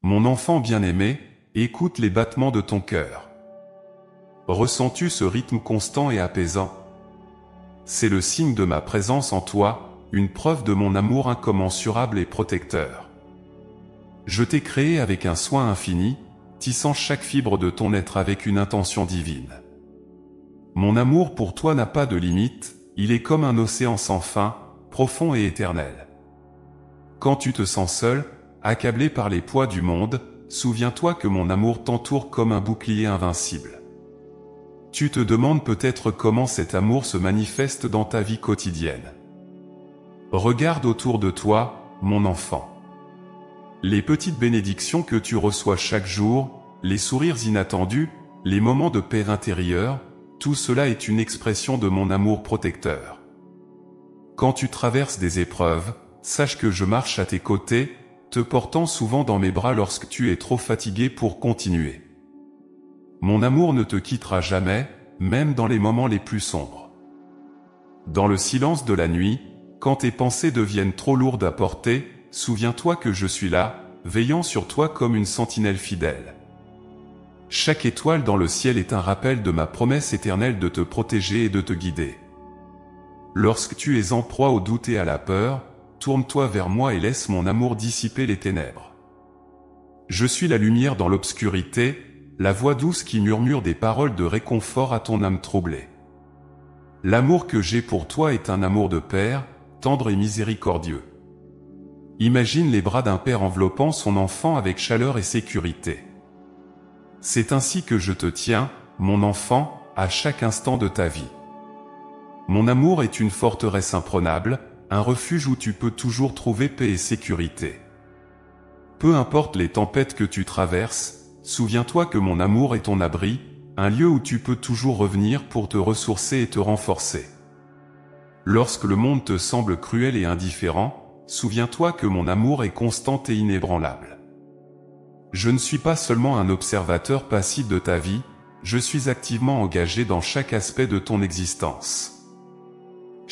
Mon enfant bien-aimé, écoute les battements de ton cœur. Ressens-tu ce rythme constant et apaisant? C'est le signe de ma présence en toi, une preuve de mon amour incommensurable et protecteur. Je t'ai créé avec un soin infini, tissant chaque fibre de ton être avec une intention divine. Mon amour pour toi n'a pas de limite, il est comme un océan sans fin, profond et éternel. Quand tu te sens seul, accablé par les poids du monde, souviens-toi que mon amour t'entoure comme un bouclier invincible. Tu te demandes peut-être comment cet amour se manifeste dans ta vie quotidienne. Regarde autour de toi, mon enfant. Les petites bénédictions que tu reçois chaque jour, les sourires inattendus, les moments de paix intérieure, tout cela est une expression de mon amour protecteur. Quand tu traverses des épreuves, sache que je marche à tes côtés, te portant souvent dans mes bras lorsque tu es trop fatigué pour continuer. Mon amour ne te quittera jamais, même dans les moments les plus sombres. Dans le silence de la nuit, quand tes pensées deviennent trop lourdes à porter, souviens-toi que je suis là, veillant sur toi comme une sentinelle fidèle. Chaque étoile dans le ciel est un rappel de ma promesse éternelle de te protéger et de te guider. Lorsque tu es en proie au doute et à la peur, tourne-toi vers moi et laisse mon amour dissiper les ténèbres. Je suis la lumière dans l'obscurité, la voix douce qui murmure des paroles de réconfort à ton âme troublée. L'amour que j'ai pour toi est un amour de père, tendre et miséricordieux. Imagine les bras d'un père enveloppant son enfant avec chaleur et sécurité. C'est ainsi que je te tiens, mon enfant, à chaque instant de ta vie. Mon amour est une forteresse imprenable, un refuge où tu peux toujours trouver paix et sécurité. Peu importe les tempêtes que tu traverses, souviens-toi que mon amour est ton abri, un lieu où tu peux toujours revenir pour te ressourcer et te renforcer. Lorsque le monde te semble cruel et indifférent, souviens-toi que mon amour est constant et inébranlable. Je ne suis pas seulement un observateur passif de ta vie, je suis activement engagé dans chaque aspect de ton existence.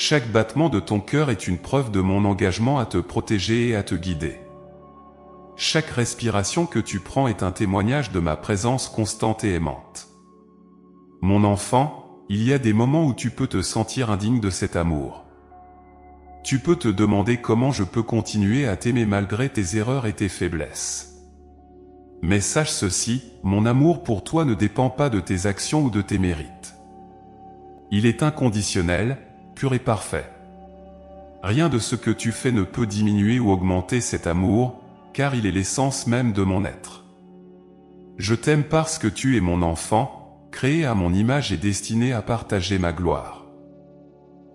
Chaque battement de ton cœur est une preuve de mon engagement à te protéger et à te guider. Chaque respiration que tu prends est un témoignage de ma présence constante et aimante. Mon enfant, il y a des moments où tu peux te sentir indigne de cet amour. Tu peux te demander comment je peux continuer à t'aimer malgré tes erreurs et tes faiblesses. Mais sache ceci, mon amour pour toi ne dépend pas de tes actions ou de tes mérites. Il est inconditionnel, pur et parfait. Rien de ce que tu fais ne peut diminuer ou augmenter cet amour, car il est l'essence même de mon être. Je t'aime parce que tu es mon enfant, créé à mon image et destiné à partager ma gloire.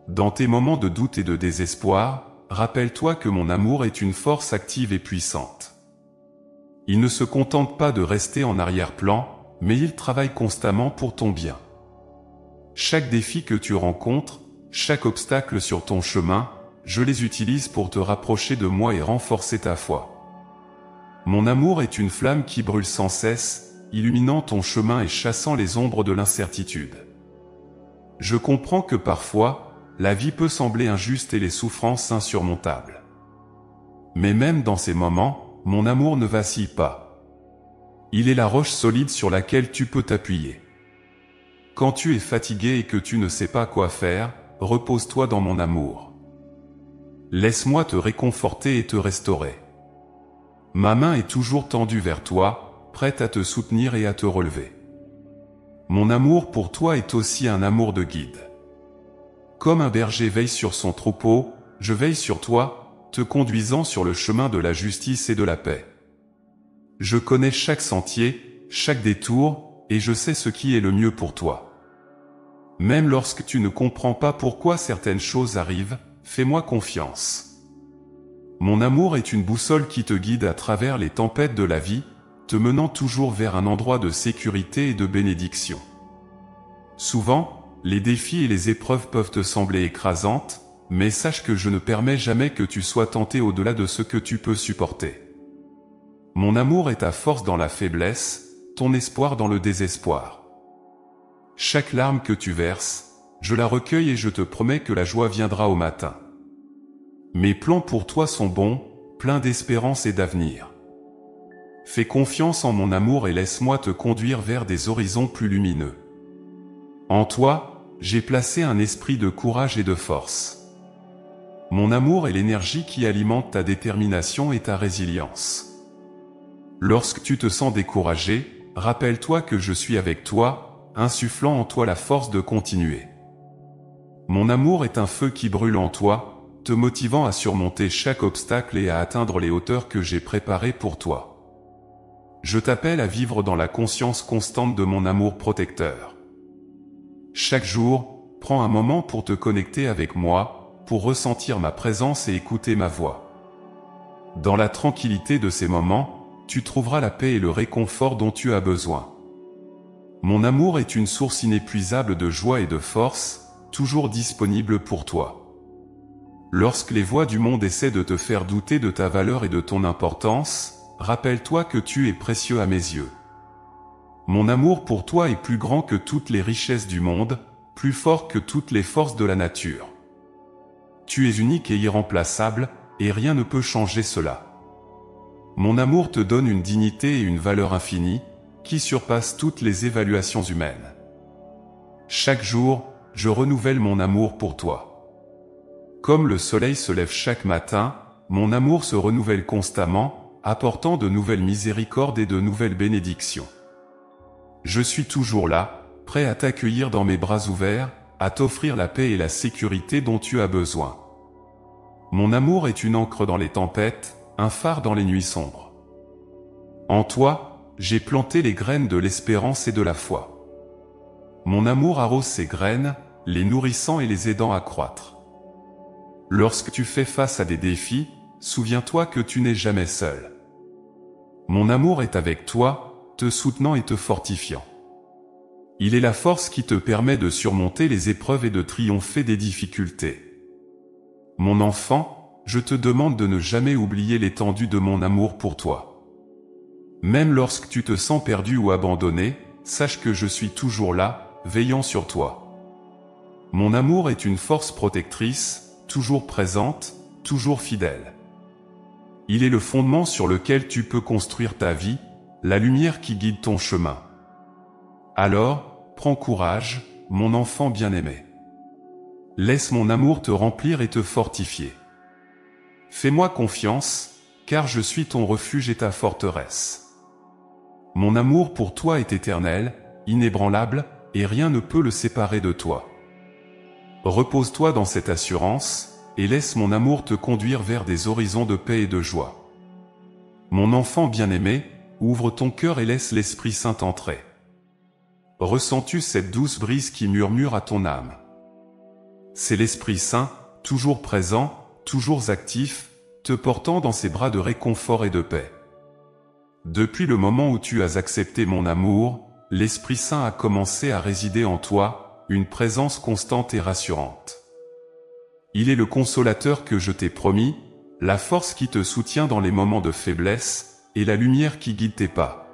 Dans tes moments de doute et de désespoir, rappelle-toi que mon amour est une force active et puissante. Il ne se contente pas de rester en arrière-plan, mais il travaille constamment pour ton bien. Chaque défi que tu rencontres, chaque obstacle sur ton chemin, je les utilise pour te rapprocher de moi et renforcer ta foi. Mon amour est une flamme qui brûle sans cesse, illuminant ton chemin et chassant les ombres de l'incertitude. Je comprends que parfois, la vie peut sembler injuste et les souffrances insurmontables. Mais même dans ces moments, mon amour ne vacille pas. Il est la roche solide sur laquelle tu peux t'appuyer. Quand tu es fatigué et que tu ne sais pas quoi faire, repose-toi dans mon amour. Laisse-moi te réconforter et te restaurer. Ma main est toujours tendue vers toi, prête à te soutenir et à te relever. Mon amour pour toi est aussi un amour de guide. Comme un berger veille sur son troupeau, je veille sur toi, te conduisant sur le chemin de la justice et de la paix. Je connais chaque sentier, chaque détour, et je sais ce qui est le mieux pour toi. Même lorsque tu ne comprends pas pourquoi certaines choses arrivent, fais-moi confiance. Mon amour est une boussole qui te guide à travers les tempêtes de la vie, te menant toujours vers un endroit de sécurité et de bénédiction. Souvent, les défis et les épreuves peuvent te sembler écrasantes, mais sache que je ne permets jamais que tu sois tenté au-delà de ce que tu peux supporter. Mon amour est ta force dans la faiblesse, ton espoir dans le désespoir. Chaque larme que tu verses, je la recueille et je te promets que la joie viendra au matin. Mes plans pour toi sont bons, pleins d'espérance et d'avenir. Fais confiance en mon amour et laisse-moi te conduire vers des horizons plus lumineux. En toi, j'ai placé un esprit de courage et de force. Mon amour est l'énergie qui alimente ta détermination et ta résilience. Lorsque tu te sens découragé, rappelle-toi que je suis avec toi, insufflant en toi la force de continuer. Mon amour est un feu qui brûle en toi, te motivant à surmonter chaque obstacle et à atteindre les hauteurs que j'ai préparées pour toi. Je t'appelle à vivre dans la conscience constante de mon amour protecteur. Chaque jour, prends un moment pour te connecter avec moi, pour ressentir ma présence et écouter ma voix. Dans la tranquillité de ces moments, tu trouveras la paix et le réconfort dont tu as besoin. Mon amour est une source inépuisable de joie et de force, toujours disponible pour toi. Lorsque les voix du monde essaient de te faire douter de ta valeur et de ton importance, rappelle-toi que tu es précieux à mes yeux. Mon amour pour toi est plus grand que toutes les richesses du monde, plus fort que toutes les forces de la nature. Tu es unique et irremplaçable, et rien ne peut changer cela. Mon amour te donne une dignité et une valeur infinie, qui surpassent toutes les évaluations humaines. Chaque jour, je renouvelle mon amour pour toi. Comme le soleil se lève chaque matin, mon amour se renouvelle constamment, apportant de nouvelles miséricordes et de nouvelles bénédictions. Je suis toujours là, prêt à t'accueillir dans mes bras ouverts, à t'offrir la paix et la sécurité dont tu as besoin. Mon amour est une ancre dans les tempêtes, un phare dans les nuits sombres. En toi, j'ai planté les graines de l'espérance et de la foi. Mon amour arrose ces graines, les nourrissant et les aidant à croître. Lorsque tu fais face à des défis, souviens-toi que tu n'es jamais seul. Mon amour est avec toi, te soutenant et te fortifiant. Il est la force qui te permet de surmonter les épreuves et de triompher des difficultés. Mon enfant, je te demande de ne jamais oublier l'étendue de mon amour pour toi. Même lorsque tu te sens perdu ou abandonné, sache que je suis toujours là, veillant sur toi. Mon amour est une force protectrice, toujours présente, toujours fidèle. Il est le fondement sur lequel tu peux construire ta vie, la lumière qui guide ton chemin. Alors, prends courage, mon enfant bien-aimé. Laisse mon amour te remplir et te fortifier. Fais-moi confiance, car je suis ton refuge et ta forteresse. Mon amour pour toi est éternel, inébranlable, et rien ne peut le séparer de toi. Repose-toi dans cette assurance, et laisse mon amour te conduire vers des horizons de paix et de joie. Mon enfant bien-aimé, ouvre ton cœur et laisse l'Esprit Saint entrer. Ressens-tu cette douce brise qui murmure à ton âme? C'est l'Esprit Saint, toujours présent, toujours actif, te portant dans ses bras de réconfort et de paix. Depuis le moment où tu as accepté mon amour, l'Esprit Saint a commencé à résider en toi, une présence constante et rassurante. Il est le consolateur que je t'ai promis, la force qui te soutient dans les moments de faiblesse, et la lumière qui guide tes pas.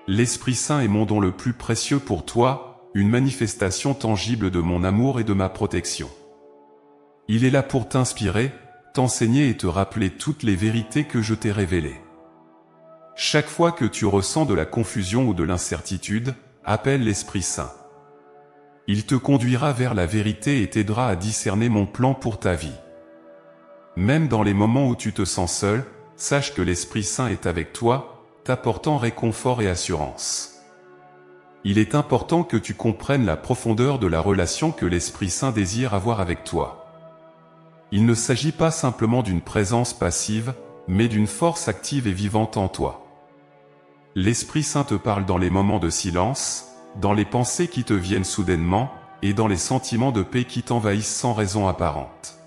L'Esprit Saint est mon don le plus précieux pour toi, une manifestation tangible de mon amour et de ma protection. Il est là pour t'inspirer, t'enseigner et te rappeler toutes les vérités que je t'ai révélées. Chaque fois que tu ressens de la confusion ou de l'incertitude, appelle l'Esprit Saint. Il te conduira vers la vérité et t'aidera à discerner mon plan pour ta vie. Même dans les moments où tu te sens seul, sache que l'Esprit Saint est avec toi, t'apportant réconfort et assurance. Il est important que tu comprennes la profondeur de la relation que l'Esprit Saint désire avoir avec toi. Il ne s'agit pas simplement d'une présence passive, mais d'une force active et vivante en toi. L'Esprit Saint te parle dans les moments de silence, dans les pensées qui te viennent soudainement, et dans les sentiments de paix qui t'envahissent sans raison apparente.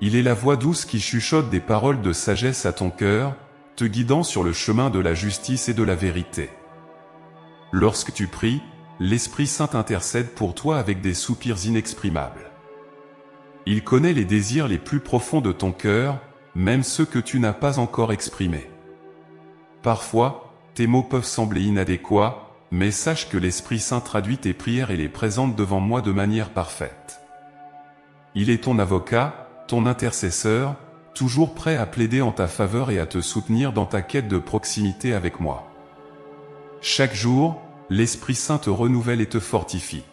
Il est la voix douce qui chuchote des paroles de sagesse à ton cœur, te guidant sur le chemin de la justice et de la vérité. Lorsque tu pries, l'Esprit Saint intercède pour toi avec des soupirs inexprimables. Il connaît les désirs les plus profonds de ton cœur, même ceux que tu n'as pas encore exprimés. Parfois, tes mots peuvent sembler inadéquats, mais sache que l'Esprit Saint traduit tes prières et les présente devant moi de manière parfaite. Il est ton avocat, ton intercesseur, toujours prêt à plaider en ta faveur et à te soutenir dans ta quête de proximité avec moi. Chaque jour, l'Esprit Saint te renouvelle et te fortifie.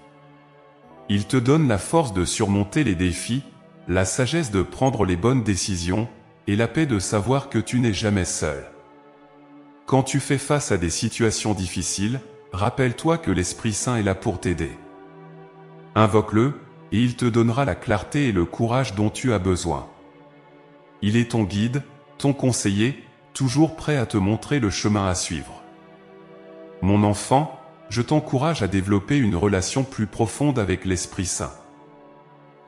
Il te donne la force de surmonter les défis, la sagesse de prendre les bonnes décisions, et la paix de savoir que tu n'es jamais seul. Quand tu fais face à des situations difficiles, rappelle-toi que l'Esprit Saint est là pour t'aider. Invoque-le, et il te donnera la clarté et le courage dont tu as besoin. Il est ton guide, ton conseiller, toujours prêt à te montrer le chemin à suivre. Mon enfant, je t'encourage à développer une relation plus profonde avec l'Esprit Saint.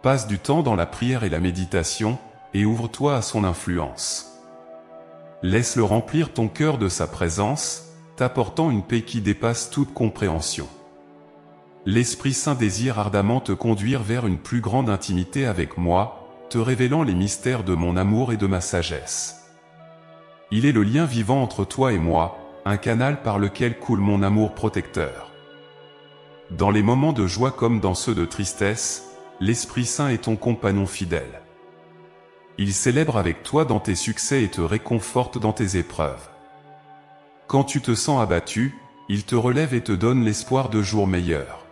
Passe du temps dans la prière et la méditation, et ouvre-toi à son influence. Laisse-le remplir ton cœur de sa présence, t'apportant une paix qui dépasse toute compréhension. L'Esprit Saint désire ardemment te conduire vers une plus grande intimité avec moi, te révélant les mystères de mon amour et de ma sagesse. Il est le lien vivant entre toi et moi, un canal par lequel coule mon amour protecteur. Dans les moments de joie comme dans ceux de tristesse, l'Esprit Saint est ton compagnon fidèle. Il célèbre avec toi dans tes succès et te réconforte dans tes épreuves. Quand tu te sens abattu, il te relève et te donne l'espoir de jours meilleurs.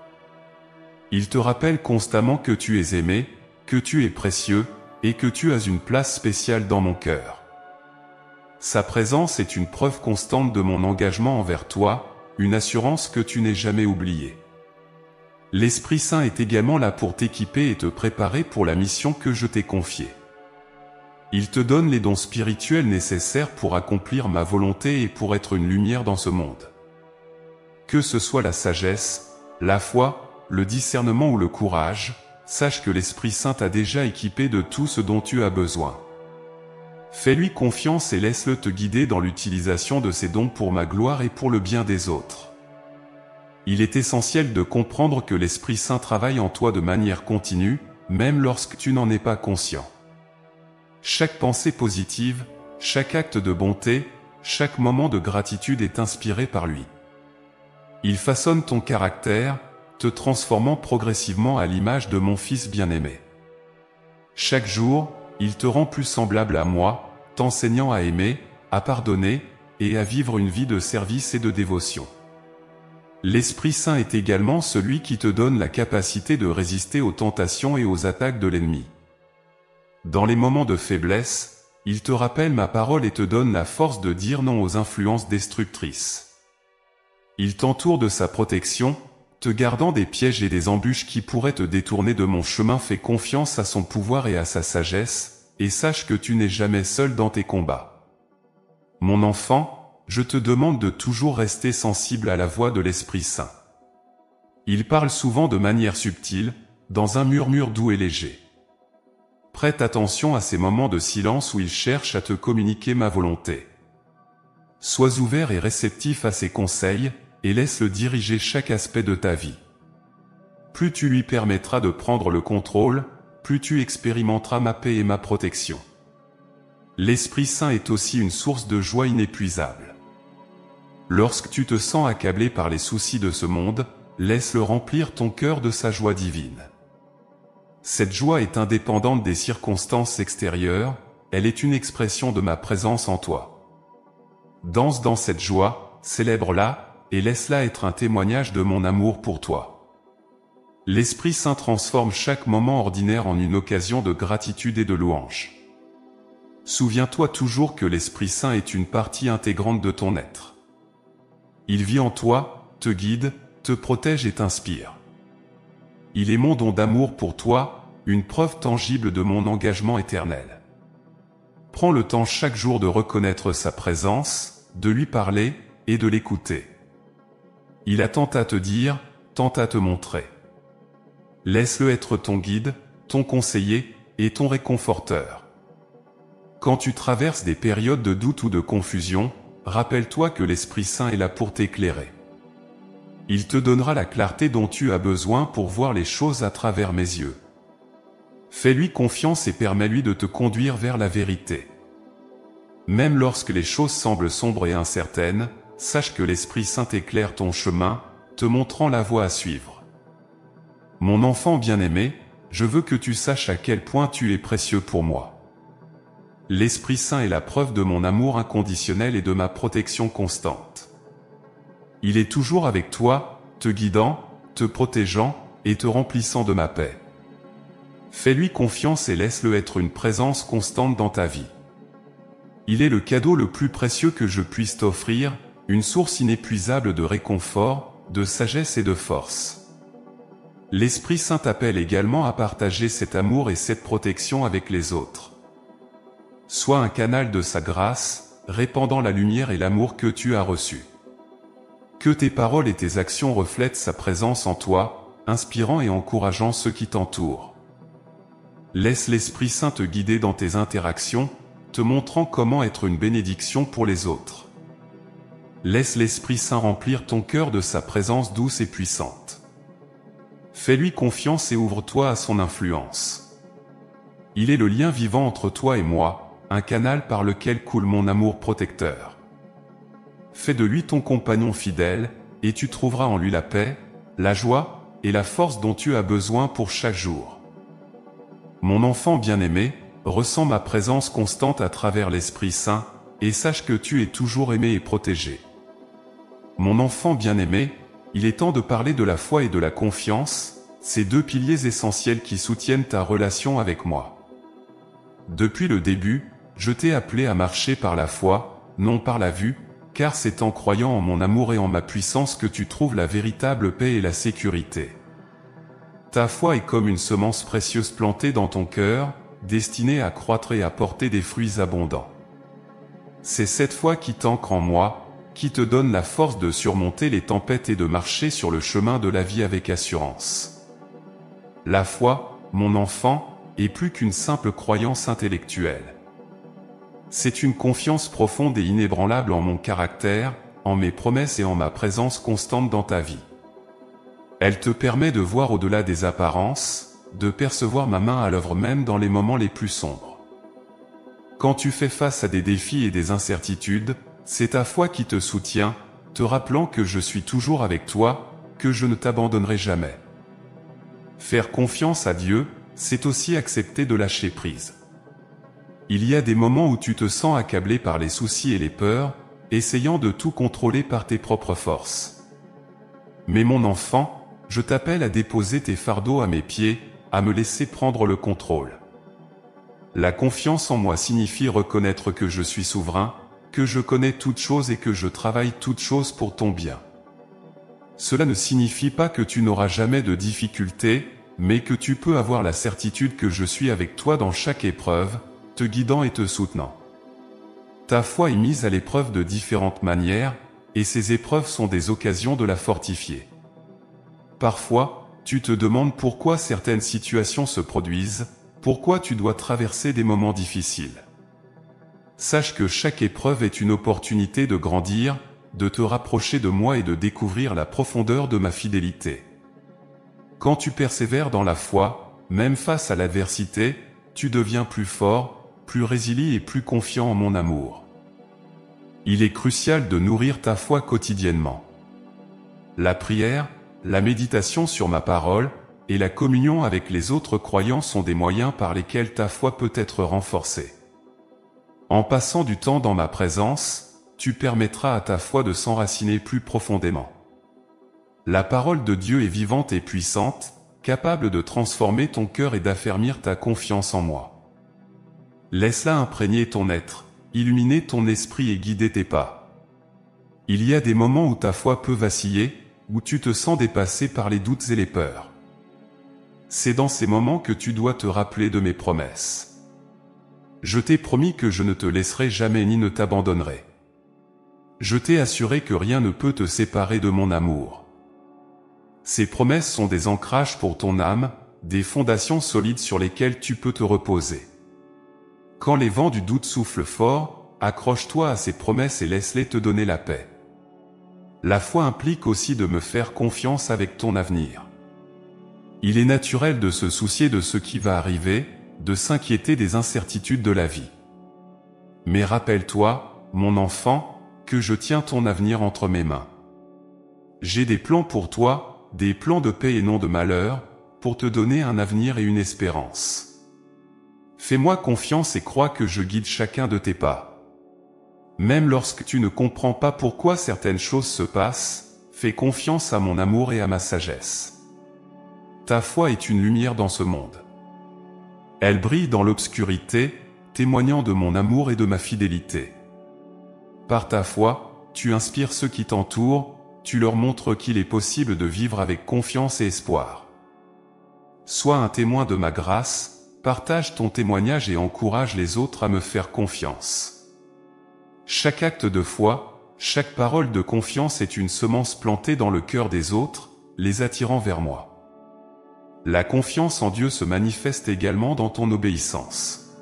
Il te rappelle constamment que tu es aimé, que tu es précieux, et que tu as une place spéciale dans mon cœur. Sa présence est une preuve constante de mon engagement envers toi, une assurance que tu n'es jamais oubliée. L'Esprit Saint est également là pour t'équiper et te préparer pour la mission que je t'ai confiée. Il te donne les dons spirituels nécessaires pour accomplir ma volonté et pour être une lumière dans ce monde. Que ce soit la sagesse, la foi, le discernement ou le courage, sache que l'Esprit Saint t'a déjà équipé de tout ce dont tu as besoin. Fais-lui confiance et laisse-le te guider dans l'utilisation de ses dons pour ma gloire et pour le bien des autres. Il est essentiel de comprendre que l'Esprit Saint travaille en toi de manière continue, même lorsque tu n'en es pas conscient. Chaque pensée positive, chaque acte de bonté, chaque moment de gratitude est inspiré par lui. Il façonne ton caractère, te transformant progressivement à l'image de mon Fils bien-aimé. Chaque jour, il te rend plus semblable à moi, t'enseignant à aimer, à pardonner, et à vivre une vie de service et de dévotion. L'Esprit Saint est également celui qui te donne la capacité de résister aux tentations et aux attaques de l'ennemi. Dans les moments de faiblesse, il te rappelle ma parole et te donne la force de dire non aux influences destructrices. Il t'entoure de sa protection, te gardant des pièges et des embûches qui pourraient te détourner de mon chemin. Fais confiance à son pouvoir et à sa sagesse, et sache que tu n'es jamais seul dans tes combats. Mon enfant, je te demande de toujours rester sensible à la voix de l'Esprit Saint. Il parle souvent de manière subtile, dans un murmure doux et léger. Prête attention à ces moments de silence où il cherche à te communiquer ma volonté. Sois ouvert et réceptif à ses conseils, et laisse-le diriger chaque aspect de ta vie. Plus tu lui permettras de prendre le contrôle, plus tu expérimenteras ma paix et ma protection. L'Esprit Saint est aussi une source de joie inépuisable. Lorsque tu te sens accablé par les soucis de ce monde, laisse-le remplir ton cœur de sa joie divine. Cette joie est indépendante des circonstances extérieures, elle est une expression de ma présence en toi. Danse dans cette joie, célèbre-la, et laisse-la être un témoignage de mon amour pour toi. L'Esprit Saint transforme chaque moment ordinaire en une occasion de gratitude et de louange. Souviens-toi toujours que l'Esprit Saint est une partie intégrante de ton être. Il vit en toi, te guide, te protège et t'inspire. Il est mon don d'amour pour toi, une preuve tangible de mon engagement éternel. Prends le temps chaque jour de reconnaître sa présence, de lui parler, et de l'écouter. Il a tant à te dire, tant à te montrer. Laisse-le être ton guide, ton conseiller, et ton réconforteur. Quand tu traverses des périodes de doute ou de confusion, rappelle-toi que l'Esprit Saint est là pour t'éclairer. Il te donnera la clarté dont tu as besoin pour voir les choses à travers mes yeux. Fais-lui confiance et permets-lui de te conduire vers la vérité. Même lorsque les choses semblent sombres et incertaines, sache que l'Esprit Saint éclaire ton chemin, te montrant la voie à suivre. Mon enfant bien-aimé, je veux que tu saches à quel point tu es précieux pour moi. l'Esprit Saint est la preuve de mon amour inconditionnel et de ma protection constante. Il est toujours avec toi, te guidant, te protégeant, et te remplissant de ma paix. Fais-lui confiance et laisse-le être une présence constante dans ta vie. Il est le cadeau le plus précieux que je puisse t'offrir, une source inépuisable de réconfort, de sagesse et de force. L'Esprit Saint t'appelle également à partager cet amour et cette protection avec les autres. Sois un canal de sa grâce, répandant la lumière et l'amour que tu as reçu. Que tes paroles et tes actions reflètent sa présence en toi, inspirant et encourageant ceux qui t'entourent. Laisse l'Esprit Saint te guider dans tes interactions, te montrant comment être une bénédiction pour les autres. Laisse l'Esprit Saint remplir ton cœur de sa présence douce et puissante. Fais-lui confiance et ouvre-toi à son influence. Il est le lien vivant entre toi et moi, un canal par lequel coule mon amour protecteur. Fais de lui ton compagnon fidèle, et tu trouveras en lui la paix, la joie, et la force dont tu as besoin pour chaque jour. Mon enfant bien-aimé, ressens ma présence constante à travers l'Esprit Saint, et sache que tu es toujours aimé et protégé. Mon enfant bien-aimé, il est temps de parler de la foi et de la confiance, ces deux piliers essentiels qui soutiennent ta relation avec moi. Depuis le début, je t'ai appelé à marcher par la foi, non par la vue, car c'est en croyant en mon amour et en ma puissance que tu trouves la véritable paix et la sécurité. Ta foi est comme une semence précieuse plantée dans ton cœur, destinée à croître et à porter des fruits abondants. C'est cette foi qui t'ancre en moi, qui te donne la force de surmonter les tempêtes et de marcher sur le chemin de la vie avec assurance. La foi, mon enfant, est plus qu'une simple croyance intellectuelle. C'est une confiance profonde et inébranlable en mon caractère, en mes promesses et en ma présence constante dans ta vie. Elle te permet de voir au-delà des apparences, de percevoir ma main à l'œuvre même dans les moments les plus sombres. Quand tu fais face à des défis et des incertitudes, c'est ta foi qui te soutient, te rappelant que je suis toujours avec toi, que je ne t'abandonnerai jamais. Faire confiance à Dieu, c'est aussi accepter de lâcher prise. Il y a des moments où tu te sens accablé par les soucis et les peurs, essayant de tout contrôler par tes propres forces. Mais mon enfant, je t'appelle à déposer tes fardeaux à mes pieds, à me laisser prendre le contrôle. La confiance en moi signifie reconnaître que je suis souverain, que je connais toutes choses et que je travaille toutes choses pour ton bien. Cela ne signifie pas que tu n'auras jamais de difficultés, mais que tu peux avoir la certitude que je suis avec toi dans chaque épreuve, te guidant et te soutenant. Ta foi est mise à l'épreuve de différentes manières, et ces épreuves sont des occasions de la fortifier. Parfois, tu te demandes pourquoi certaines situations se produisent, pourquoi tu dois traverser des moments difficiles. Sache que chaque épreuve est une opportunité de grandir, de te rapprocher de moi et de découvrir la profondeur de ma fidélité. Quand tu persévères dans la foi, même face à l'adversité, tu deviens plus fort, plus résilient et plus confiant en mon amour. Il est crucial de nourrir ta foi quotidiennement. La prière, la méditation sur ma parole, et la communion avec les autres croyants sont des moyens par lesquels ta foi peut être renforcée. En passant du temps dans ma présence, tu permettras à ta foi de s'enraciner plus profondément. La parole de Dieu est vivante et puissante, capable de transformer ton cœur et d'affermir ta confiance en moi. Laisse-la imprégner ton être, illuminer ton esprit et guider tes pas. Il y a des moments où ta foi peut vaciller, où tu te sens dépassé par les doutes et les peurs. C'est dans ces moments que tu dois te rappeler de mes promesses. Je t'ai promis que je ne te laisserai jamais ni ne t'abandonnerai. Je t'ai assuré que rien ne peut te séparer de mon amour. Ces promesses sont des ancrages pour ton âme, des fondations solides sur lesquelles tu peux te reposer. Quand les vents du doute soufflent fort, accroche-toi à ces promesses et laisse-les te donner la paix. La foi implique aussi de me faire confiance avec ton avenir. Il est naturel de se soucier de ce qui va arriver, de s'inquiéter des incertitudes de la vie. Mais rappelle-toi, mon enfant, que je tiens ton avenir entre mes mains. J'ai des plans pour toi, des plans de paix et non de malheur, pour te donner un avenir et une espérance. Fais-moi confiance et crois que je guide chacun de tes pas. Même lorsque tu ne comprends pas pourquoi certaines choses se passent, fais confiance à mon amour et à ma sagesse. Ta foi est une lumière dans ce monde. Elle brille dans l'obscurité, témoignant de mon amour et de ma fidélité. Par ta foi, tu inspires ceux qui t'entourent, tu leur montres qu'il est possible de vivre avec confiance et espoir. Sois un témoin de ma grâce, partage ton témoignage et encourage les autres à me faire confiance. Chaque acte de foi, chaque parole de confiance est une semence plantée dans le cœur des autres, les attirant vers moi. La confiance en Dieu se manifeste également dans ton obéissance.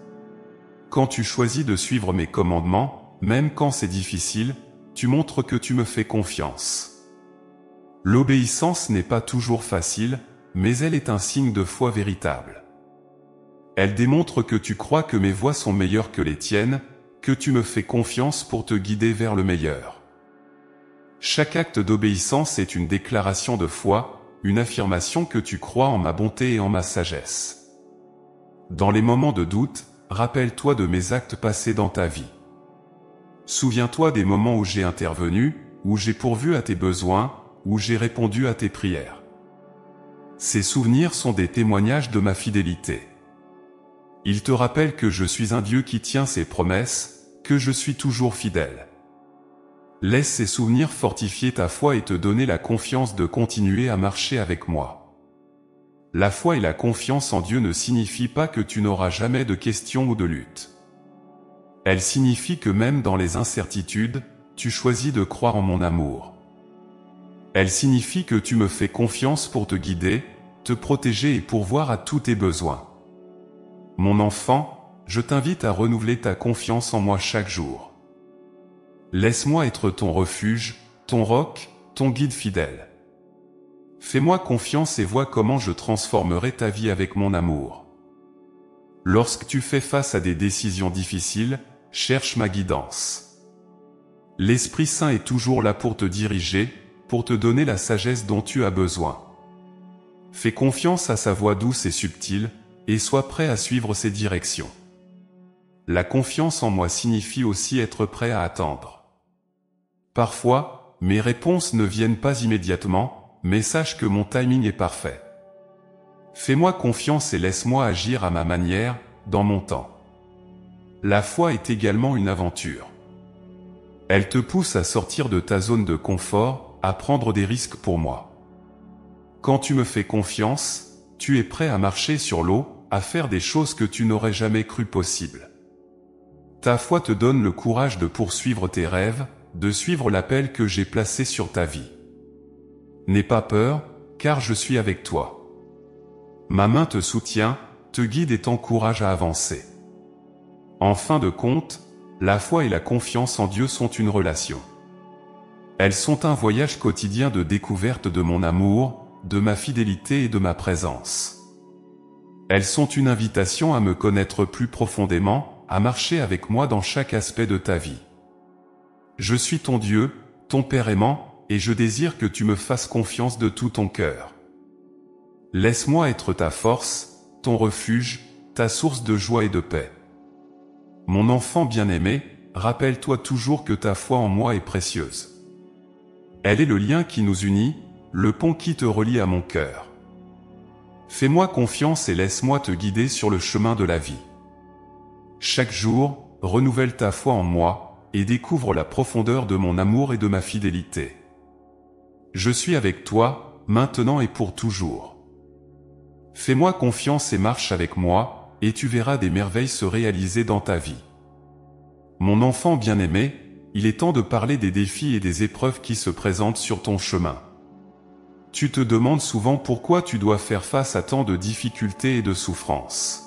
Quand tu choisis de suivre mes commandements, même quand c'est difficile, tu montres que tu me fais confiance. L'obéissance n'est pas toujours facile, mais elle est un signe de foi véritable. Elle démontre que tu crois que mes voies sont meilleures que les tiennes, que tu me fais confiance pour te guider vers le meilleur. Chaque acte d'obéissance est une déclaration de foi, une affirmation que tu crois en ma bonté et en ma sagesse. Dans les moments de doute, rappelle-toi de mes actes passés dans ta vie. Souviens-toi des moments où j'ai intervenu, où j'ai pourvu à tes besoins, où j'ai répondu à tes prières. Ces souvenirs sont des témoignages de ma fidélité. Ils te rappellent que je suis un Dieu qui tient ses promesses, que je suis toujours fidèle. Laisse ces souvenirs fortifier ta foi et te donner la confiance de continuer à marcher avec moi. La foi et la confiance en Dieu ne signifient pas que tu n'auras jamais de questions ou de luttes. Elles signifient que même dans les incertitudes, tu choisis de croire en mon amour. Elles signifient que tu me fais confiance pour te guider, te protéger et pourvoir à tous tes besoins. Mon enfant, je t'invite à renouveler ta confiance en moi chaque jour. Laisse-moi être ton refuge, ton roc, ton guide fidèle. Fais-moi confiance et vois comment je transformerai ta vie avec mon amour. Lorsque tu fais face à des décisions difficiles, cherche ma guidance. L'Esprit Saint est toujours là pour te diriger, pour te donner la sagesse dont tu as besoin. Fais confiance à sa voix douce et subtile, et sois prêt à suivre ses directions. La confiance en moi signifie aussi être prêt à attendre. Parfois, mes réponses ne viennent pas immédiatement, mais sache que mon timing est parfait. Fais-moi confiance et laisse-moi agir à ma manière, dans mon temps. La foi est également une aventure. Elle te pousse à sortir de ta zone de confort, à prendre des risques pour moi. Quand tu me fais confiance, tu es prêt à marcher sur l'eau, à faire des choses que tu n'aurais jamais cru possibles. Ta foi te donne le courage de poursuivre tes rêves, de suivre l'appel que j'ai placé sur ta vie. N'aie pas peur, car je suis avec toi. Ma main te soutient, te guide et t'encourage à avancer. En fin de compte, la foi et la confiance en Dieu sont une relation. Elles sont un voyage quotidien de découverte de mon amour, de ma fidélité et de ma présence. Elles sont une invitation à me connaître plus profondément, à marcher avec moi dans chaque aspect de ta vie. Je suis ton Dieu, ton Père aimant, et je désire que tu me fasses confiance de tout ton cœur. Laisse-moi être ta force, ton refuge, ta source de joie et de paix. Mon enfant bien-aimé, rappelle-toi toujours que ta foi en moi est précieuse. Elle est le lien qui nous unit, le pont qui te relie à mon cœur. Fais-moi confiance et laisse-moi te guider sur le chemin de la vie. Chaque jour, renouvelle ta foi en moi, et découvre la profondeur de mon amour et de ma fidélité. Je suis avec toi, maintenant et pour toujours. Fais-moi confiance et marche avec moi, et tu verras des merveilles se réaliser dans ta vie. Mon enfant bien-aimé, il est temps de parler des défis et des épreuves qui se présentent sur ton chemin. Tu te demandes souvent pourquoi tu dois faire face à tant de difficultés et de souffrances.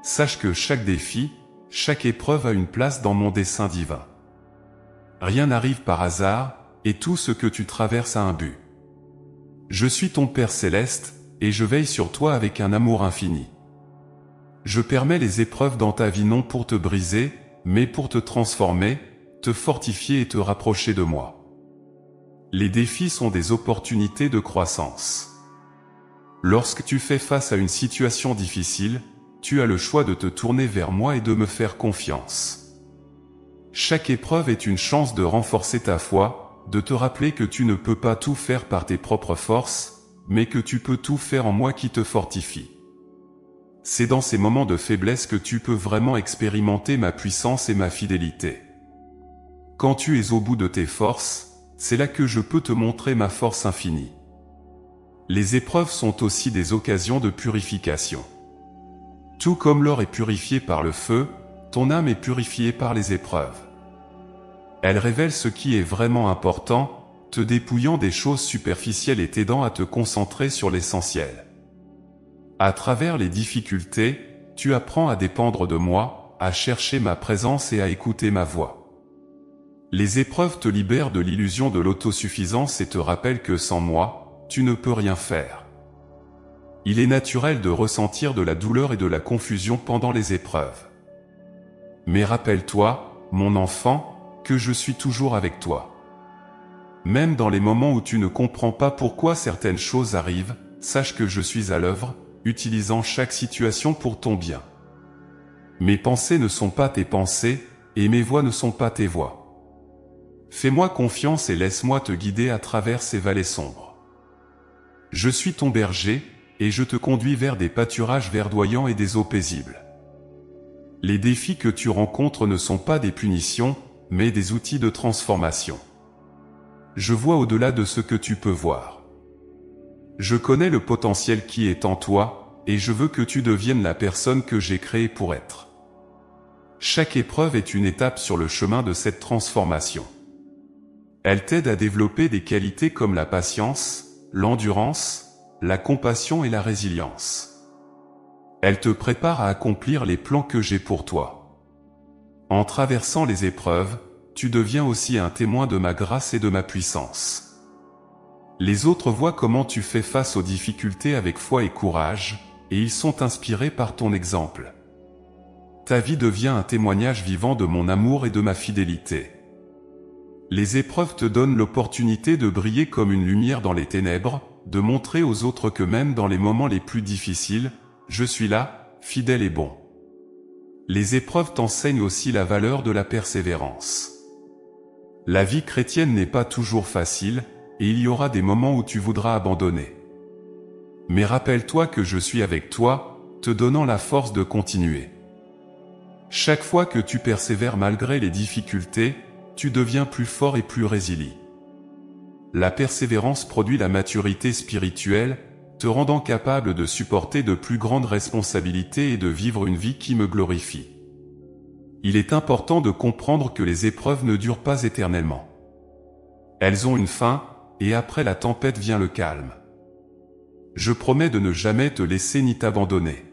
Sache que chaque défi, chaque épreuve a une place dans mon dessein divin. Rien n'arrive par hasard, et tout ce que tu traverses a un but. Je suis ton Père céleste, et je veille sur toi avec un amour infini. Je permets les épreuves dans ta vie non pour te briser, mais pour te transformer, te fortifier et te rapprocher de moi. Les défis sont des opportunités de croissance. Lorsque tu fais face à une situation difficile, tu as le choix de te tourner vers moi et de me faire confiance. Chaque épreuve est une chance de renforcer ta foi, de te rappeler que tu ne peux pas tout faire par tes propres forces, mais que tu peux tout faire en moi qui te fortifie. C'est dans ces moments de faiblesse que tu peux vraiment expérimenter ma puissance et ma fidélité. Quand tu es au bout de tes forces, c'est là que je peux te montrer ma force infinie. Les épreuves sont aussi des occasions de purification. Tout comme l'or est purifié par le feu, ton âme est purifiée par les épreuves. Elles révèlent ce qui est vraiment important, te dépouillant des choses superficielles et t'aidant à te concentrer sur l'essentiel. À travers les difficultés, tu apprends à dépendre de moi, à chercher ma présence et à écouter ma voix. Les épreuves te libèrent de l'illusion de l'autosuffisance et te rappellent que sans moi, tu ne peux rien faire. Il est naturel de ressentir de la douleur et de la confusion pendant les épreuves. Mais rappelle-toi, mon enfant, que je suis toujours avec toi. Même dans les moments où tu ne comprends pas pourquoi certaines choses arrivent, sache que je suis à l'œuvre, utilisant chaque situation pour ton bien. Mes pensées ne sont pas tes pensées, et mes voix ne sont pas tes voix. Fais-moi confiance et laisse-moi te guider à travers ces vallées sombres. Je suis ton berger, et je te conduis vers des pâturages verdoyants et des eaux paisibles. Les défis que tu rencontres ne sont pas des punitions, mais des outils de transformation. Je vois au-delà de ce que tu peux voir. Je connais le potentiel qui est en toi, et je veux que tu deviennes la personne que j'ai créée pour être. Chaque épreuve est une étape sur le chemin de cette transformation. Elle t'aide à développer des qualités comme la patience, l'endurance, la compassion et la résilience. Elle te prépare à accomplir les plans que j'ai pour toi. En traversant les épreuves, tu deviens aussi un témoin de ma grâce et de ma puissance. Les autres voient comment tu fais face aux difficultés avec foi et courage, et ils sont inspirés par ton exemple. Ta vie devient un témoignage vivant de mon amour et de ma fidélité. Les épreuves te donnent l'opportunité de briller comme une lumière dans les ténèbres, de montrer aux autres que même dans les moments les plus difficiles, je suis là, fidèle et bon. Les épreuves t'enseignent aussi la valeur de la persévérance. La vie chrétienne n'est pas toujours facile, et il y aura des moments où tu voudras abandonner. Mais rappelle-toi que je suis avec toi, te donnant la force de continuer. Chaque fois que tu persévères malgré les difficultés, tu deviens plus fort et plus résilient. La persévérance produit la maturité spirituelle, te rendant capable de supporter de plus grandes responsabilités et de vivre une vie qui me glorifie. Il est important de comprendre que les épreuves ne durent pas éternellement. Elles ont une fin, et après la tempête vient le calme. Je promets de ne jamais te laisser ni t'abandonner.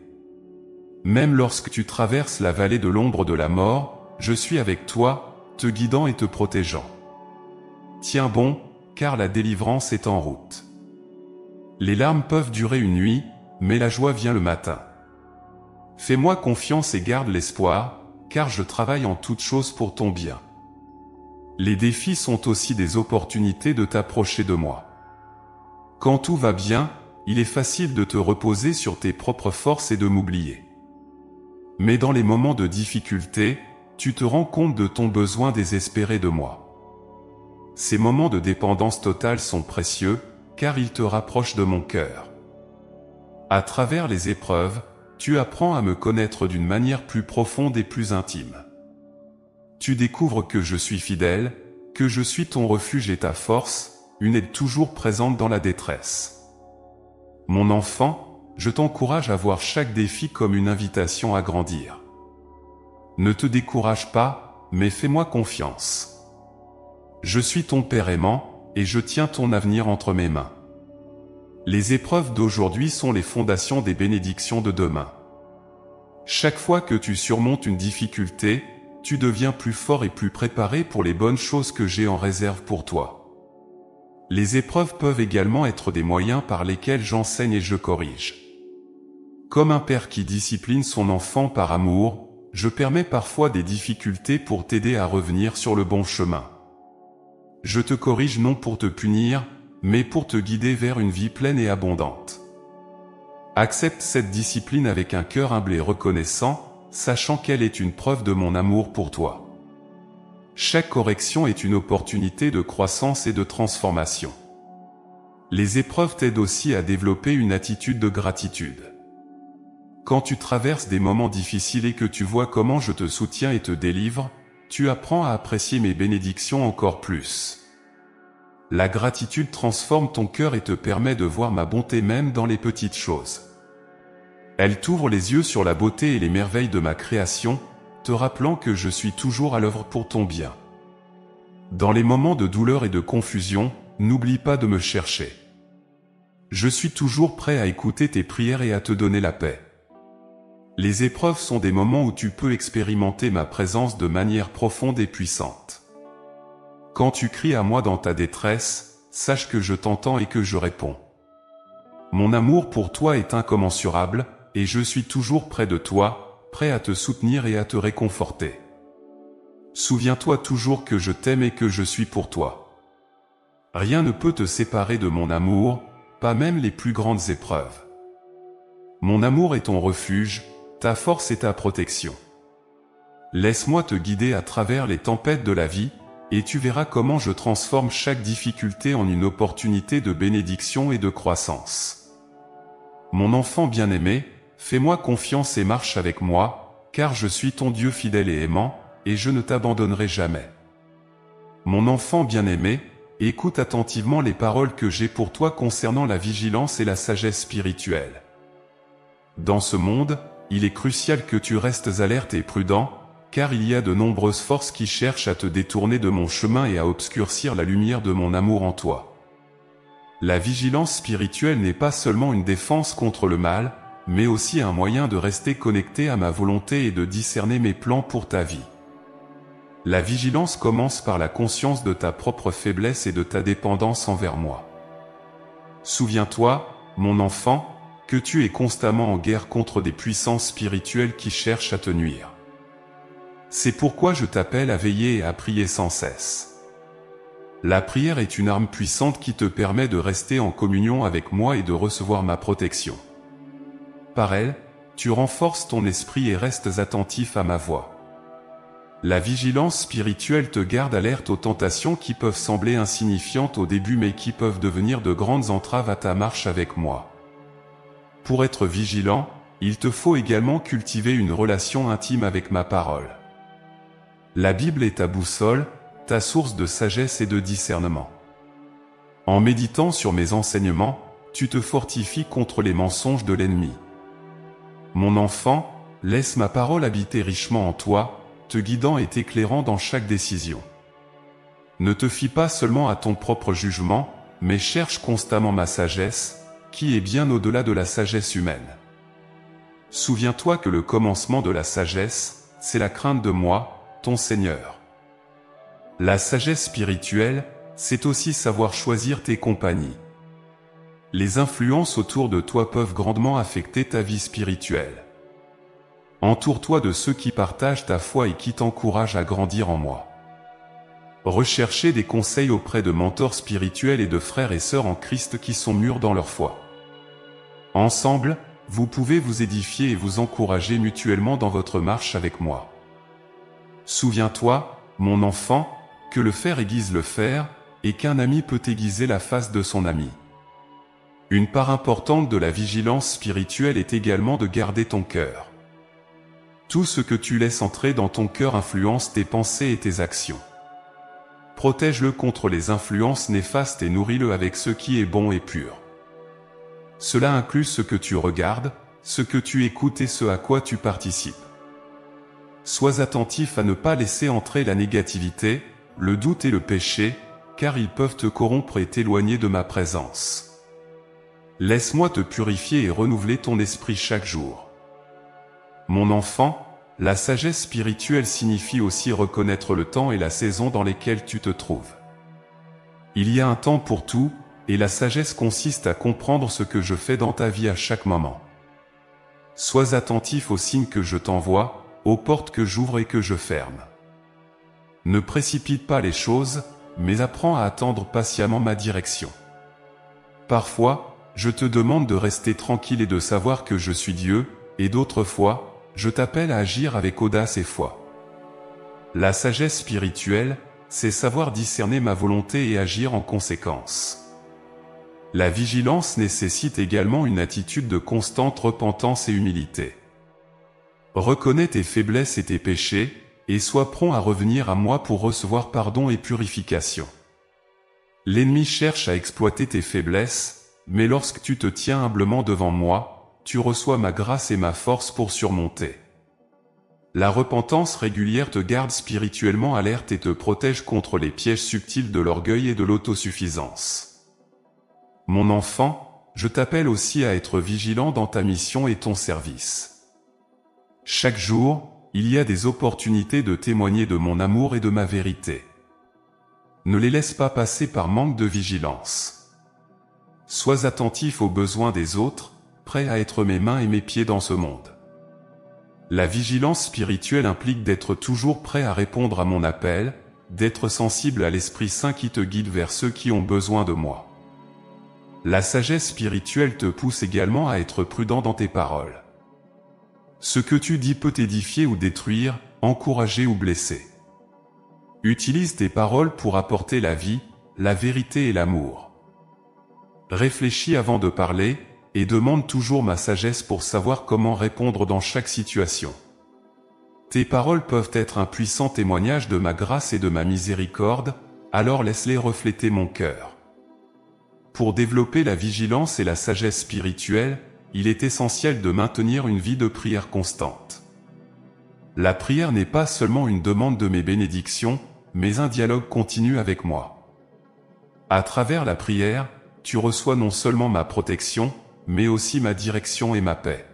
Même lorsque tu traverses la vallée de l'ombre de la mort, je suis avec toi, te guidant et te protégeant. Tiens bon, car la délivrance est en route. Les larmes peuvent durer une nuit, mais la joie vient le matin. Fais-moi confiance et garde l'espoir, car je travaille en toutes choses pour ton bien. Les défis sont aussi des opportunités de t'approcher de moi. Quand tout va bien, il est facile de te reposer sur tes propres forces et de m'oublier. Mais dans les moments de difficulté, tu te rends compte de ton besoin désespéré de moi. Ces moments de dépendance totale sont précieux, car ils te rapprochent de mon cœur. À travers les épreuves, tu apprends à me connaître d'une manière plus profonde et plus intime. Tu découvres que je suis fidèle, que je suis ton refuge et ta force, une aide toujours présente dans la détresse. Mon enfant, je t'encourage à voir chaque défi comme une invitation à grandir. Ne te décourage pas, mais fais-moi confiance. Je suis ton Père aimant, et je tiens ton avenir entre mes mains. Les épreuves d'aujourd'hui sont les fondations des bénédictions de demain. Chaque fois que tu surmontes une difficulté, tu deviens plus fort et plus préparé pour les bonnes choses que j'ai en réserve pour toi. Les épreuves peuvent également être des moyens par lesquels j'enseigne et je corrige. Comme un père qui discipline son enfant par amour, je permets parfois des difficultés pour t'aider à revenir sur le bon chemin. Je te corrige non pour te punir, mais pour te guider vers une vie pleine et abondante. Accepte cette discipline avec un cœur humble et reconnaissant, sachant qu'elle est une preuve de mon amour pour toi. Chaque correction est une opportunité de croissance et de transformation. Les épreuves t'aident aussi à développer une attitude de gratitude. Quand tu traverses des moments difficiles et que tu vois comment je te soutiens et te délivre, tu apprends à apprécier mes bénédictions encore plus. La gratitude transforme ton cœur et te permet de voir ma bonté même dans les petites choses. Elle t'ouvre les yeux sur la beauté et les merveilles de ma création, te rappelant que je suis toujours à l'œuvre pour ton bien. Dans les moments de douleur et de confusion, n'oublie pas de me chercher. Je suis toujours prêt à écouter tes prières et à te donner la paix. Les épreuves sont des moments où tu peux expérimenter ma présence de manière profonde et puissante. Quand tu cries à moi dans ta détresse, sache que je t'entends et que je réponds. Mon amour pour toi est incommensurable, et je suis toujours près de toi, prêt à te soutenir et à te réconforter. Souviens-toi toujours que je t'aime et que je suis pour toi. Rien ne peut te séparer de mon amour, pas même les plus grandes épreuves. Mon amour est ton refuge, ta force et ta protection. Laisse-moi te guider à travers les tempêtes de la vie, et tu verras comment je transforme chaque difficulté en une opportunité de bénédiction et de croissance. Mon enfant bien-aimé, fais-moi confiance et marche avec moi, car je suis ton Dieu fidèle et aimant, et je ne t'abandonnerai jamais. Mon enfant bien-aimé, écoute attentivement les paroles que j'ai pour toi concernant la vigilance et la sagesse spirituelle. Dans ce monde, il est crucial que tu restes alerte et prudent, car il y a de nombreuses forces qui cherchent à te détourner de mon chemin et à obscurcir la lumière de mon amour en toi. La vigilance spirituelle n'est pas seulement une défense contre le mal, mais aussi un moyen de rester connecté à ma volonté et de discerner mes plans pour ta vie. La vigilance commence par la conscience de ta propre faiblesse et de ta dépendance envers moi. Souviens-toi, mon enfant, que tu es constamment en guerre contre des puissances spirituelles qui cherchent à te nuire. C'est pourquoi je t'appelle à veiller et à prier sans cesse. La prière est une arme puissante qui te permet de rester en communion avec moi et de recevoir ma protection. Par elle, tu renforces ton esprit et restes attentif à ma voix. La vigilance spirituelle te garde alerte aux tentations qui peuvent sembler insignifiantes au début mais qui peuvent devenir de grandes entraves à ta marche avec moi. Pour être vigilant, il te faut également cultiver une relation intime avec ma parole. La Bible est ta boussole, ta source de sagesse et de discernement. En méditant sur mes enseignements, tu te fortifies contre les mensonges de l'ennemi. Mon enfant, laisse ma parole habiter richement en toi, te guidant et t'éclairant dans chaque décision. Ne te fie pas seulement à ton propre jugement, mais cherche constamment ma sagesse, qui est bien au-delà de la sagesse humaine. Souviens-toi que le commencement de la sagesse, c'est la crainte de moi, ton Seigneur. La sagesse spirituelle, c'est aussi savoir choisir tes compagnies. Les influences autour de toi peuvent grandement affecter ta vie spirituelle. Entoure-toi de ceux qui partagent ta foi et qui t'encouragent à grandir en moi. Recherchez des conseils auprès de mentors spirituels et de frères et sœurs en Christ qui sont mûrs dans leur foi. Ensemble, vous pouvez vous édifier et vous encourager mutuellement dans votre marche avec moi. Souviens-toi, mon enfant, que le fer aiguise le fer, et qu'un ami peut aiguiser la face de son ami. Une part importante de la vigilance spirituelle est également de garder ton cœur. Tout ce que tu laisses entrer dans ton cœur influence tes pensées et tes actions. Protège-le contre les influences néfastes et nourris-le avec ce qui est bon et pur. Cela inclut ce que tu regardes, ce que tu écoutes et ce à quoi tu participes. Sois attentif à ne pas laisser entrer la négativité, le doute et le péché, car ils peuvent te corrompre et t'éloigner de ma présence. Laisse-moi te purifier et renouveler ton esprit chaque jour. Mon enfant, la sagesse spirituelle signifie aussi reconnaître le temps et la saison dans lesquels tu te trouves. Il y a un temps pour tout, et la sagesse consiste à comprendre ce que je fais dans ta vie à chaque moment. Sois attentif aux signes que je t'envoie, aux portes que j'ouvre et que je ferme. Ne précipite pas les choses, mais apprends à attendre patiemment ma direction. Parfois, je te demande de rester tranquille et de savoir que je suis Dieu, et d'autres fois, je t'appelle à agir avec audace et foi. La sagesse spirituelle, c'est savoir discerner ma volonté et agir en conséquence. La vigilance nécessite également une attitude de constante repentance et humilité. Reconnais tes faiblesses et tes péchés, et sois prompt à revenir à moi pour recevoir pardon et purification. L'ennemi cherche à exploiter tes faiblesses, mais lorsque tu te tiens humblement devant moi, tu reçois ma grâce et ma force pour surmonter. La repentance régulière te garde spirituellement alerte et te protège contre les pièges subtils de l'orgueil et de l'autosuffisance. Mon enfant, je t'appelle aussi à être vigilant dans ta mission et ton service. Chaque jour, il y a des opportunités de témoigner de mon amour et de ma vérité. Ne les laisse pas passer par manque de vigilance. Sois attentif aux besoins des autres, prêt à être mes mains et mes pieds dans ce monde. La vigilance spirituelle implique d'être toujours prêt à répondre à mon appel, d'être sensible à l'Esprit Saint qui te guide vers ceux qui ont besoin de moi. La sagesse spirituelle te pousse également à être prudent dans tes paroles. Ce que tu dis peut t'édifier ou détruire, encourager ou blesser. Utilise tes paroles pour apporter la vie, la vérité et l'amour. Réfléchis avant de parler, et demande toujours ma sagesse pour savoir comment répondre dans chaque situation. Tes paroles peuvent être un puissant témoignage de ma grâce et de ma miséricorde, alors laisse-les refléter mon cœur. Pour développer la vigilance et la sagesse spirituelle, il est essentiel de maintenir une vie de prière constante. La prière n'est pas seulement une demande de mes bénédictions, mais un dialogue continu avec moi. À travers la prière, tu reçois non seulement ma protection, mais aussi ma direction et ma paix.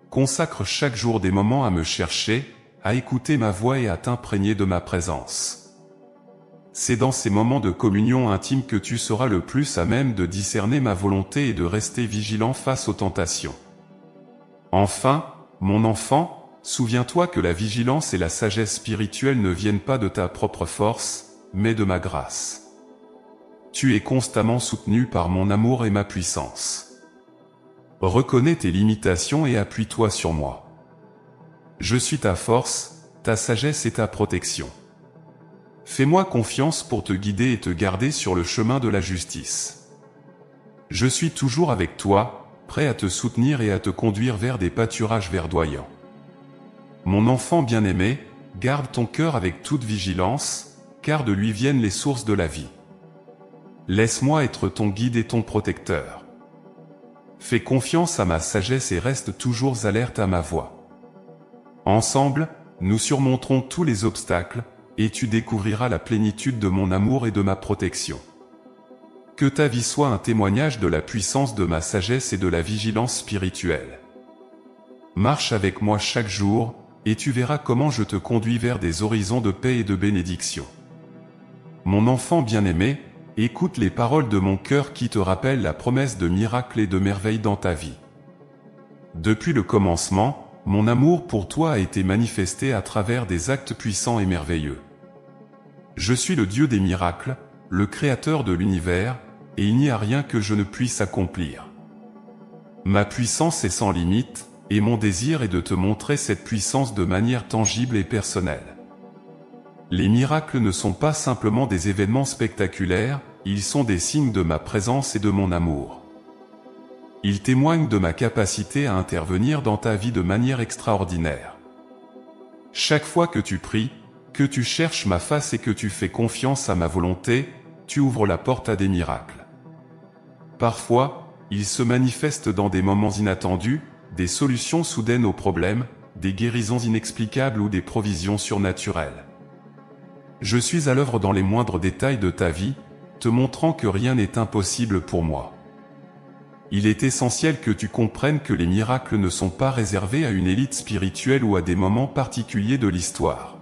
Consacre chaque jour des moments à me chercher, à écouter ma voix et à t'imprégner de ma présence. C'est dans ces moments de communion intime que tu seras le plus à même de discerner ma volonté et de rester vigilant face aux tentations. Enfin, mon enfant, souviens-toi que la vigilance et la sagesse spirituelle ne viennent pas de ta propre force, mais de ma grâce. Tu es constamment soutenu par mon amour et ma puissance. Reconnais tes limitations et appuie-toi sur moi. Je suis ta force, ta sagesse et ta protection. Fais-moi confiance pour te guider et te garder sur le chemin de la justice. Je suis toujours avec toi, prêt à te soutenir et à te conduire vers des pâturages verdoyants. Mon enfant bien-aimé, garde ton cœur avec toute vigilance, car de lui viennent les sources de la vie. Laisse-moi être ton guide et ton protecteur. Fais confiance à ma sagesse et reste toujours alerte à ma voix. Ensemble, nous surmonterons tous les obstacles, et tu découvriras la plénitude de mon amour et de ma protection. Que ta vie soit un témoignage de la puissance de ma sagesse et de la vigilance spirituelle. Marche avec moi chaque jour, et tu verras comment je te conduis vers des horizons de paix et de bénédiction. Mon enfant bien-aimé, écoute les paroles de mon cœur qui te rappellent la promesse de miracles et de merveilles dans ta vie. Depuis le commencement, mon amour pour toi a été manifesté à travers des actes puissants et merveilleux. Je suis le Dieu des miracles, le Créateur de l'univers, et il n'y a rien que je ne puisse accomplir. Ma puissance est sans limite, et mon désir est de te montrer cette puissance de manière tangible et personnelle. Les miracles ne sont pas simplement des événements spectaculaires, ils sont des signes de ma présence et de mon amour. Ils témoignent de ma capacité à intervenir dans ta vie de manière extraordinaire. Chaque fois que tu pries, que tu cherches ma face et que tu fais confiance à ma volonté, tu ouvres la porte à des miracles. Parfois, ils se manifestent dans des moments inattendus, des solutions soudaines aux problèmes, des guérisons inexplicables ou des provisions surnaturelles. Je suis à l'œuvre dans les moindres détails de ta vie, te montrant que rien n'est impossible pour moi. Il est essentiel que tu comprennes que les miracles ne sont pas réservés à une élite spirituelle ou à des moments particuliers de l'histoire.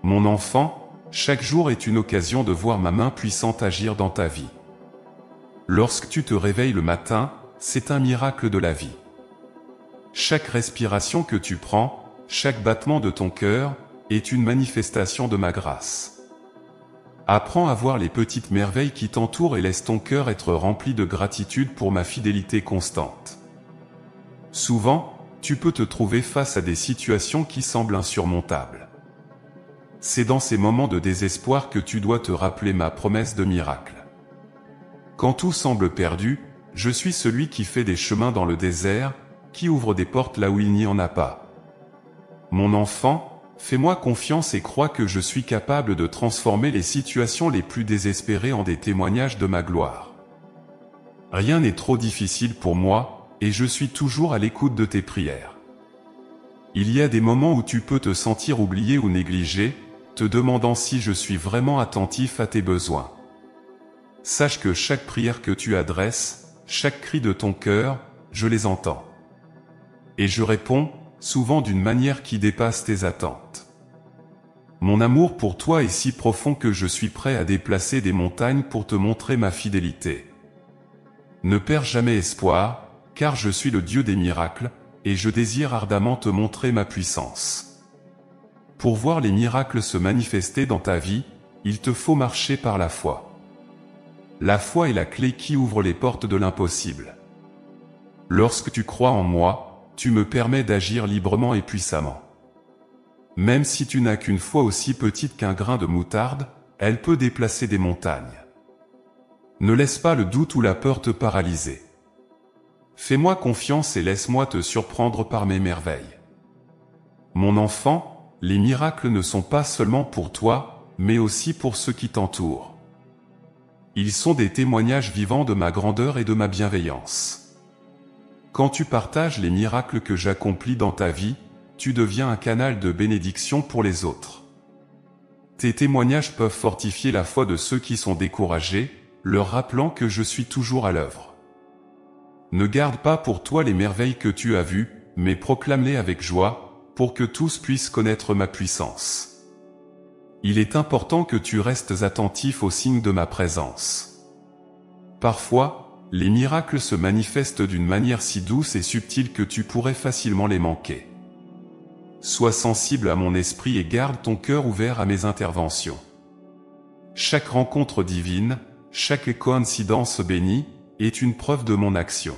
Mon enfant, chaque jour est une occasion de voir ma main puissante agir dans ta vie. Lorsque tu te réveilles le matin, c'est un miracle de la vie. Chaque respiration que tu prends, chaque battement de ton cœur, est une manifestation de ma grâce. Apprends à voir les petites merveilles qui t'entourent et laisse ton cœur être rempli de gratitude pour ma fidélité constante. Souvent, tu peux te trouver face à des situations qui semblent insurmontables. C'est dans ces moments de désespoir que tu dois te rappeler ma promesse de miracle. Quand tout semble perdu, je suis celui qui fait des chemins dans le désert, qui ouvre des portes là où il n'y en a pas. Mon enfant, fais-moi confiance et crois que je suis capable de transformer les situations les plus désespérées en des témoignages de ma gloire. Rien n'est trop difficile pour moi, et je suis toujours à l'écoute de tes prières. Il y a des moments où tu peux te sentir oublié ou négligé, te demandant si je suis vraiment attentif à tes besoins. Sache que chaque prière que tu adresses, chaque cri de ton cœur, je les entends. Et je réponds, souvent d'une manière qui dépasse tes attentes. Mon amour pour toi est si profond que je suis prêt à déplacer des montagnes pour te montrer ma fidélité. Ne perds jamais espoir, car je suis le Dieu des miracles, et je désire ardemment te montrer ma puissance. Pour voir les miracles se manifester dans ta vie, il te faut marcher par la foi. La foi est la clé qui ouvre les portes de l'impossible. Lorsque tu crois en moi, tu me permets d'agir librement et puissamment. Même si tu n'as qu'une foi aussi petite qu'un grain de moutarde, elle peut déplacer des montagnes. Ne laisse pas le doute ou la peur te paralyser. Fais-moi confiance et laisse-moi te surprendre par mes merveilles. Mon enfant, les miracles ne sont pas seulement pour toi, mais aussi pour ceux qui t'entourent. Ils sont des témoignages vivants de ma grandeur et de ma bienveillance. Quand tu partages les miracles que j'accomplis dans ta vie, tu deviens un canal de bénédiction pour les autres. Tes témoignages peuvent fortifier la foi de ceux qui sont découragés, leur rappelant que je suis toujours à l'œuvre. Ne garde pas pour toi les merveilles que tu as vues, mais proclame-les avec joie, pour que tous puissent connaître ma puissance. Il est important que tu restes attentif aux signes de ma présence. Parfois, les miracles se manifestent d'une manière si douce et subtile que tu pourrais facilement les manquer. Sois sensible à mon esprit et garde ton cœur ouvert à mes interventions. Chaque rencontre divine, chaque coïncidence bénie, est une preuve de mon action.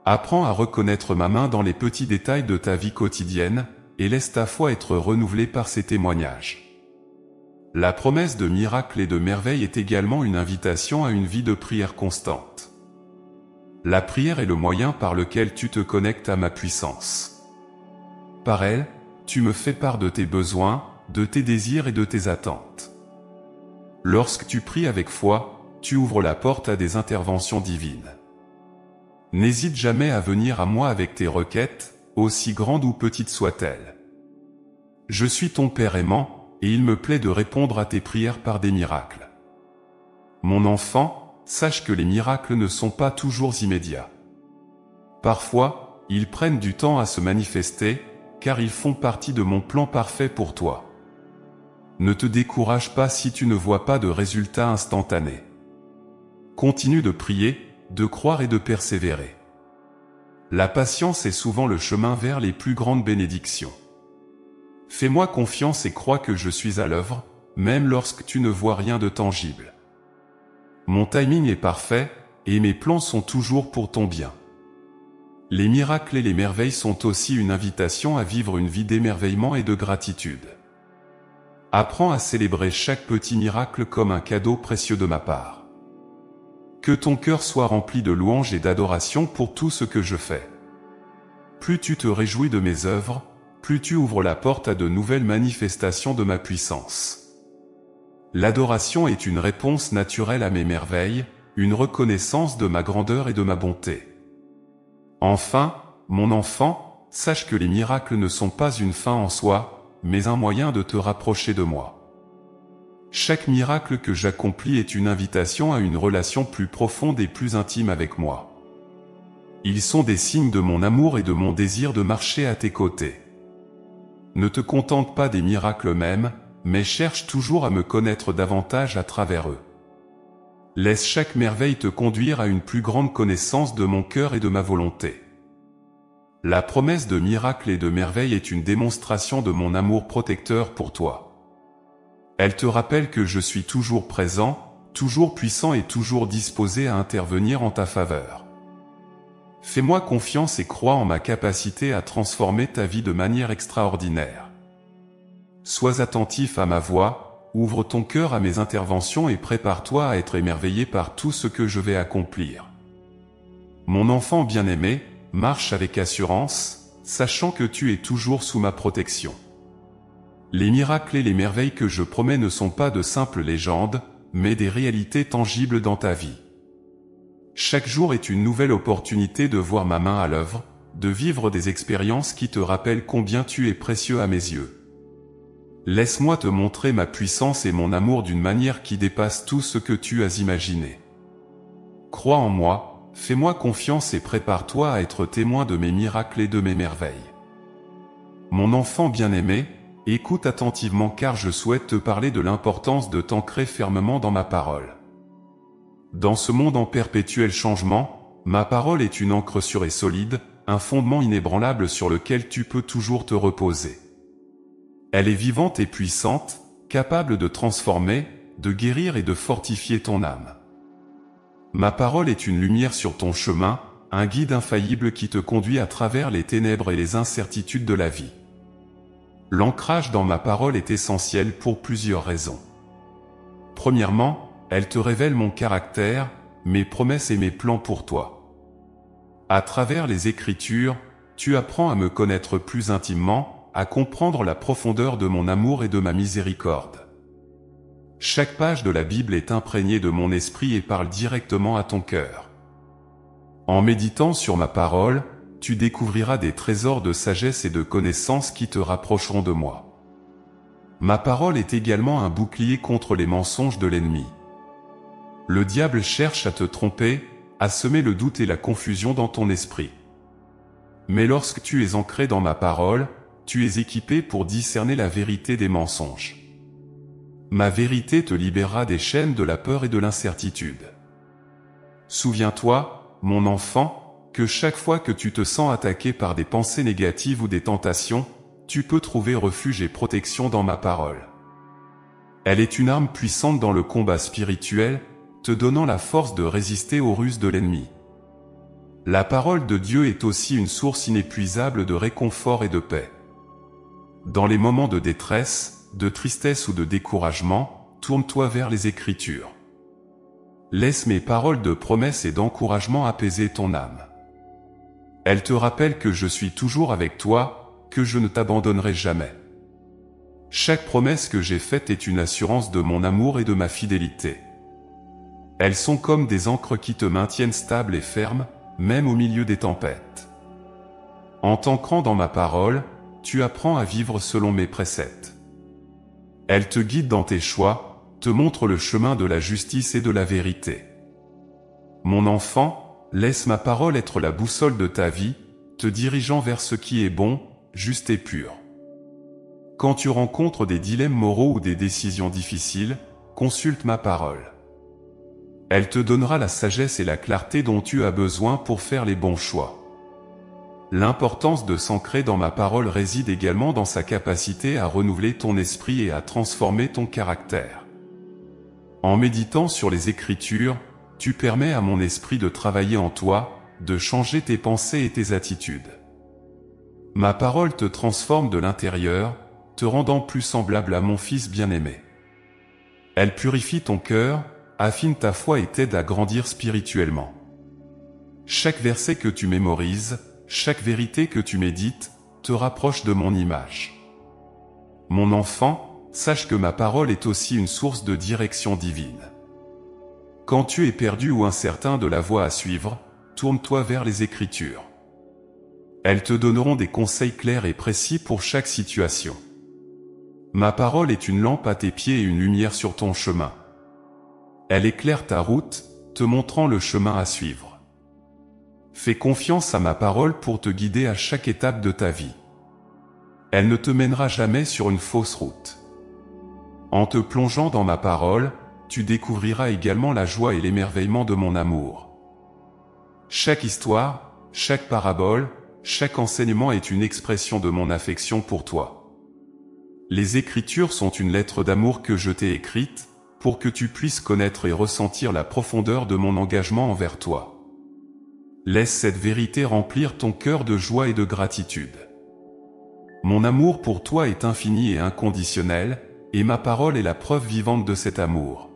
Apprends à reconnaître ma main dans les petits détails de ta vie quotidienne, et laisse ta foi être renouvelée par ces témoignages. La promesse de miracle et de merveille est également une invitation à une vie de prière constante. La prière est le moyen par lequel tu te connectes à ma puissance. Par elle, tu me fais part de tes besoins, de tes désirs et de tes attentes. Lorsque tu pries avec foi, tu ouvres la porte à des interventions divines. N'hésite jamais à venir à moi avec tes requêtes, aussi grandes ou petites soient-elles. Je suis ton Père aimant, et il me plaît de répondre à tes prières par des miracles. Mon enfant, sache que les miracles ne sont pas toujours immédiats. Parfois, ils prennent du temps à se manifester, car ils font partie de mon plan parfait pour toi. Ne te décourage pas si tu ne vois pas de résultats instantanés. Continue de prier, de croire et de persévérer. La patience est souvent le chemin vers les plus grandes bénédictions. Fais-moi confiance et crois que je suis à l'œuvre, même lorsque tu ne vois rien de tangible. Mon timing est parfait, et mes plans sont toujours pour ton bien. Les miracles et les merveilles sont aussi une invitation à vivre une vie d'émerveillement et de gratitude. Apprends à célébrer chaque petit miracle comme un cadeau précieux de ma part. Que ton cœur soit rempli de louanges et d'adoration pour tout ce que je fais. Plus tu te réjouis de mes œuvres, plus tu ouvres la porte à de nouvelles manifestations de ma puissance. L'adoration est une réponse naturelle à mes merveilles, une reconnaissance de ma grandeur et de ma bonté. Enfin, mon enfant, sache que les miracles ne sont pas une fin en soi, mais un moyen de te rapprocher de moi. Chaque miracle que j'accomplis est une invitation à une relation plus profonde et plus intime avec moi. Ils sont des signes de mon amour et de mon désir de marcher à tes côtés. Ne te contente pas des miracles mêmes, mais cherche toujours à me connaître davantage à travers eux. Laisse chaque merveille te conduire à une plus grande connaissance de mon cœur et de ma volonté. La promesse de miracle et de merveille est une démonstration de mon amour protecteur pour toi. Elle te rappelle que je suis toujours présent, toujours puissant et toujours disposé à intervenir en ta faveur. Fais-moi confiance et crois en ma capacité à transformer ta vie de manière extraordinaire. Sois attentif à ma voix, ouvre ton cœur à mes interventions et prépare-toi à être émerveillé par tout ce que je vais accomplir. Mon enfant bien-aimé, marche avec assurance, sachant que tu es toujours sous ma protection. Les miracles et les merveilles que je promets ne sont pas de simples légendes, mais des réalités tangibles dans ta vie. Chaque jour est une nouvelle opportunité de voir ma main à l'œuvre, de vivre des expériences qui te rappellent combien tu es précieux à mes yeux. Laisse-moi te montrer ma puissance et mon amour d'une manière qui dépasse tout ce que tu as imaginé. Crois en moi, fais-moi confiance et prépare-toi à être témoin de mes miracles et de mes merveilles. Mon enfant bien-aimé, écoute attentivement car je souhaite te parler de l'importance de t'ancrer fermement dans ma parole. Dans ce monde en perpétuel changement, ma parole est une ancre sûre et solide, un fondement inébranlable sur lequel tu peux toujours te reposer. Elle est vivante et puissante, capable de transformer, de guérir et de fortifier ton âme. Ma parole est une lumière sur ton chemin, un guide infaillible qui te conduit à travers les ténèbres et les incertitudes de la vie. L'ancrage dans ma parole est essentiel pour plusieurs raisons. Premièrement, elle te révèle mon caractère, mes promesses et mes plans pour toi. À travers les Écritures, tu apprends à me connaître plus intimement, à comprendre la profondeur de mon amour et de ma miséricorde. Chaque page de la Bible est imprégnée de mon esprit et parle directement à ton cœur. En méditant sur ma parole, tu découvriras des trésors de sagesse et de connaissance qui te rapprocheront de moi. Ma parole est également un bouclier contre les mensonges de l'ennemi. Le diable cherche à te tromper, à semer le doute et la confusion dans ton esprit. Mais lorsque tu es ancré dans ma parole, tu es équipé pour discerner la vérité des mensonges. Ma vérité te libérera des chaînes de la peur et de l'incertitude. Souviens-toi, mon enfant, que chaque fois que tu te sens attaqué par des pensées négatives ou des tentations, tu peux trouver refuge et protection dans ma parole. Elle est une arme puissante dans le combat spirituel, te donnant la force de résister aux ruses de l'ennemi. La parole de Dieu est aussi une source inépuisable de réconfort et de paix. Dans les moments de détresse, de tristesse ou de découragement, tourne-toi vers les Écritures. Laisse mes paroles de promesse et d'encouragement apaiser ton âme. Elle te rappelle que je suis toujours avec toi, que je ne t'abandonnerai jamais. Chaque promesse que j'ai faite est une assurance de mon amour et de ma fidélité. Elles sont comme des ancres qui te maintiennent stable et ferme, même au milieu des tempêtes. En t'ancrant dans ma parole, tu apprends à vivre selon mes préceptes. Elle te guide dans tes choix, te montre le chemin de la justice et de la vérité. Mon enfant, laisse ma parole être la boussole de ta vie, te dirigeant vers ce qui est bon, juste et pur. Quand tu rencontres des dilemmes moraux ou des décisions difficiles, consulte ma parole. Elle te donnera la sagesse et la clarté dont tu as besoin pour faire les bons choix. L'importance de s'ancrer dans ma parole réside également dans sa capacité à renouveler ton esprit et à transformer ton caractère. En méditant sur les Écritures, tu permets à mon esprit de travailler en toi, de changer tes pensées et tes attitudes. Ma parole te transforme de l'intérieur, te rendant plus semblable à mon Fils bien-aimé. Elle purifie ton cœur, affine ta foi et t'aide à grandir spirituellement. Chaque verset que tu mémorises, chaque vérité que tu médites, te rapproche de mon image. Mon enfant, sache que ma parole est aussi une source de direction divine. Quand tu es perdu ou incertain de la voie à suivre, tourne-toi vers les Écritures. Elles te donneront des conseils clairs et précis pour chaque situation. Ma parole est une lampe à tes pieds et une lumière sur ton chemin. Elle éclaire ta route, te montrant le chemin à suivre. Fais confiance à ma parole pour te guider à chaque étape de ta vie. Elle ne te mènera jamais sur une fausse route. En te plongeant dans ma parole, tu découvriras également la joie et l'émerveillement de mon amour. Chaque histoire, chaque parabole, chaque enseignement est une expression de mon affection pour toi. Les Écritures sont une lettre d'amour que je t'ai écrite, pour que tu puisses connaître et ressentir la profondeur de mon engagement envers toi. Laisse cette vérité remplir ton cœur de joie et de gratitude. Mon amour pour toi est infini et inconditionnel, et ma parole est la preuve vivante de cet amour.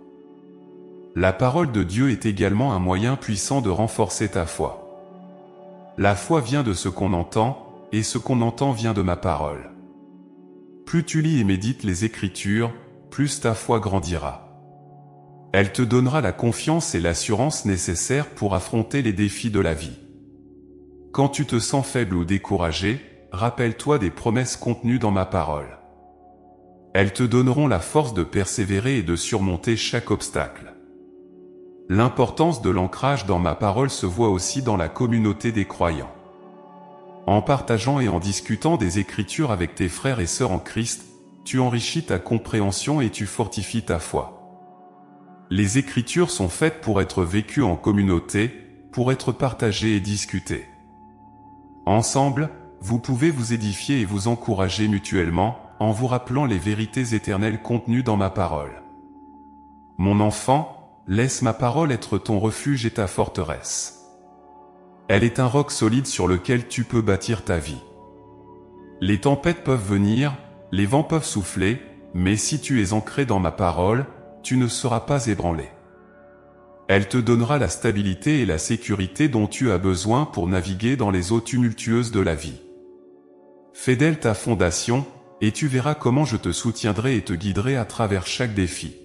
La parole de Dieu est également un moyen puissant de renforcer ta foi. La foi vient de ce qu'on entend, et ce qu'on entend vient de ma parole. Plus tu lis et médites les Écritures, plus ta foi grandira. Elle te donnera la confiance et l'assurance nécessaires pour affronter les défis de la vie. Quand tu te sens faible ou découragé, rappelle-toi des promesses contenues dans ma parole. Elles te donneront la force de persévérer et de surmonter chaque obstacle. L'importance de l'ancrage dans ma parole se voit aussi dans la communauté des croyants. En partageant et en discutant des Écritures avec tes frères et sœurs en Christ, tu enrichis ta compréhension et tu fortifies ta foi. Les Écritures sont faites pour être vécues en communauté, pour être partagées et discutées. Ensemble, vous pouvez vous édifier et vous encourager mutuellement, en vous rappelant les vérités éternelles contenues dans ma parole. Mon enfant, laisse ma parole être ton refuge et ta forteresse. Elle est un roc solide sur lequel tu peux bâtir ta vie. Les tempêtes peuvent venir, les vents peuvent souffler, mais si tu es ancré dans ma parole, tu ne seras pas ébranlé. Elle te donnera la stabilité et la sécurité dont tu as besoin pour naviguer dans les eaux tumultueuses de la vie. Fais d'elle ta fondation, et tu verras comment je te soutiendrai et te guiderai à travers chaque défi.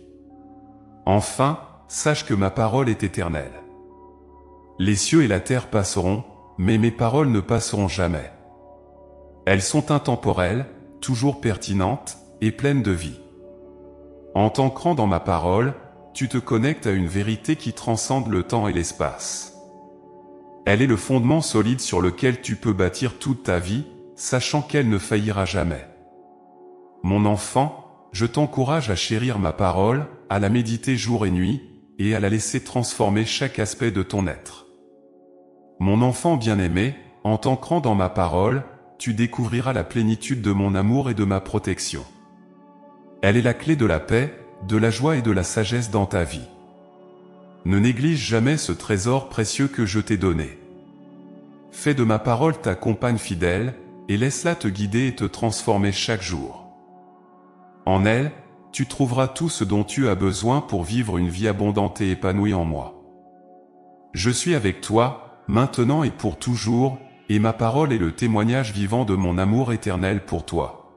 Enfin, sache que ma parole est éternelle. Les cieux et la terre passeront, mais mes paroles ne passeront jamais. Elles sont intemporelles, toujours pertinentes, et pleines de vie. En t'ancrant dans ma parole, tu te connectes à une vérité qui transcende le temps et l'espace. Elle est le fondement solide sur lequel tu peux bâtir toute ta vie, sachant qu'elle ne faillira jamais. Mon enfant, je t'encourage à chérir ma parole, à la méditer jour et nuit, et à la laisser transformer chaque aspect de ton être. Mon enfant bien-aimé, en t'ancrant dans ma parole, tu découvriras la plénitude de mon amour et de ma protection. Elle est la clé de la paix, de la joie et de la sagesse dans ta vie. Ne néglige jamais ce trésor précieux que je t'ai donné. Fais de ma parole ta compagne fidèle, et laisse-la te guider et te transformer chaque jour. En elle, tu trouveras tout ce dont tu as besoin pour vivre une vie abondante et épanouie en moi. Je suis avec toi, maintenant et pour toujours, et ma parole est le témoignage vivant de mon amour éternel pour toi.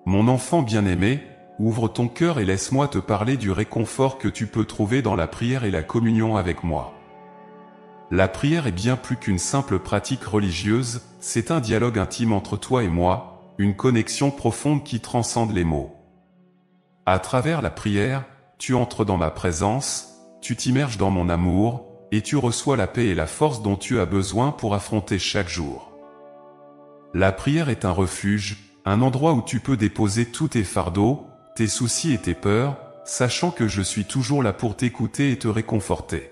Mon enfant bien-aimé, ouvre ton cœur et laisse-moi te parler du réconfort que tu peux trouver dans la prière et la communion avec moi. La prière est bien plus qu'une simple pratique religieuse, c'est un dialogue intime entre toi et moi, une connexion profonde qui transcende les mots. À travers la prière, tu entres dans ma présence, tu t'immerges dans mon amour, et tu reçois la paix et la force dont tu as besoin pour affronter chaque jour. La prière est un refuge, un endroit où tu peux déposer tous tes fardeaux, tes soucis et tes peurs, sachant que je suis toujours là pour t'écouter et te réconforter.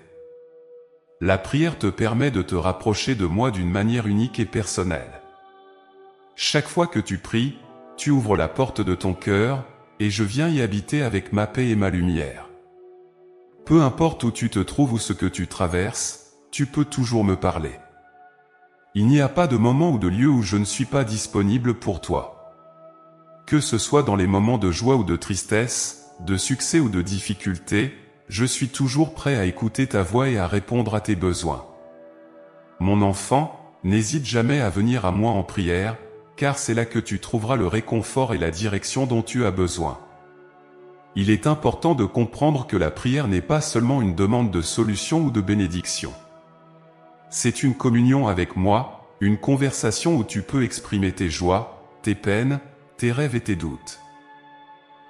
La prière te permet de te rapprocher de moi d'une manière unique et personnelle. Chaque fois que tu pries, tu ouvres la porte de ton cœur, et je viens y habiter avec ma paix et ma lumière. Peu importe où tu te trouves ou ce que tu traverses, tu peux toujours me parler. Il n'y a pas de moment ou de lieu où je ne suis pas disponible pour toi. Que ce soit dans les moments de joie ou de tristesse, de succès ou de difficulté, je suis toujours prêt à écouter ta voix et à répondre à tes besoins. Mon enfant, n'hésite jamais à venir à moi en prière, car c'est là que tu trouveras le réconfort et la direction dont tu as besoin. Il est important de comprendre que la prière n'est pas seulement une demande de solution ou de bénédiction. C'est une communion avec moi, une conversation où tu peux exprimer tes joies, tes peines, tes rêves et tes doutes.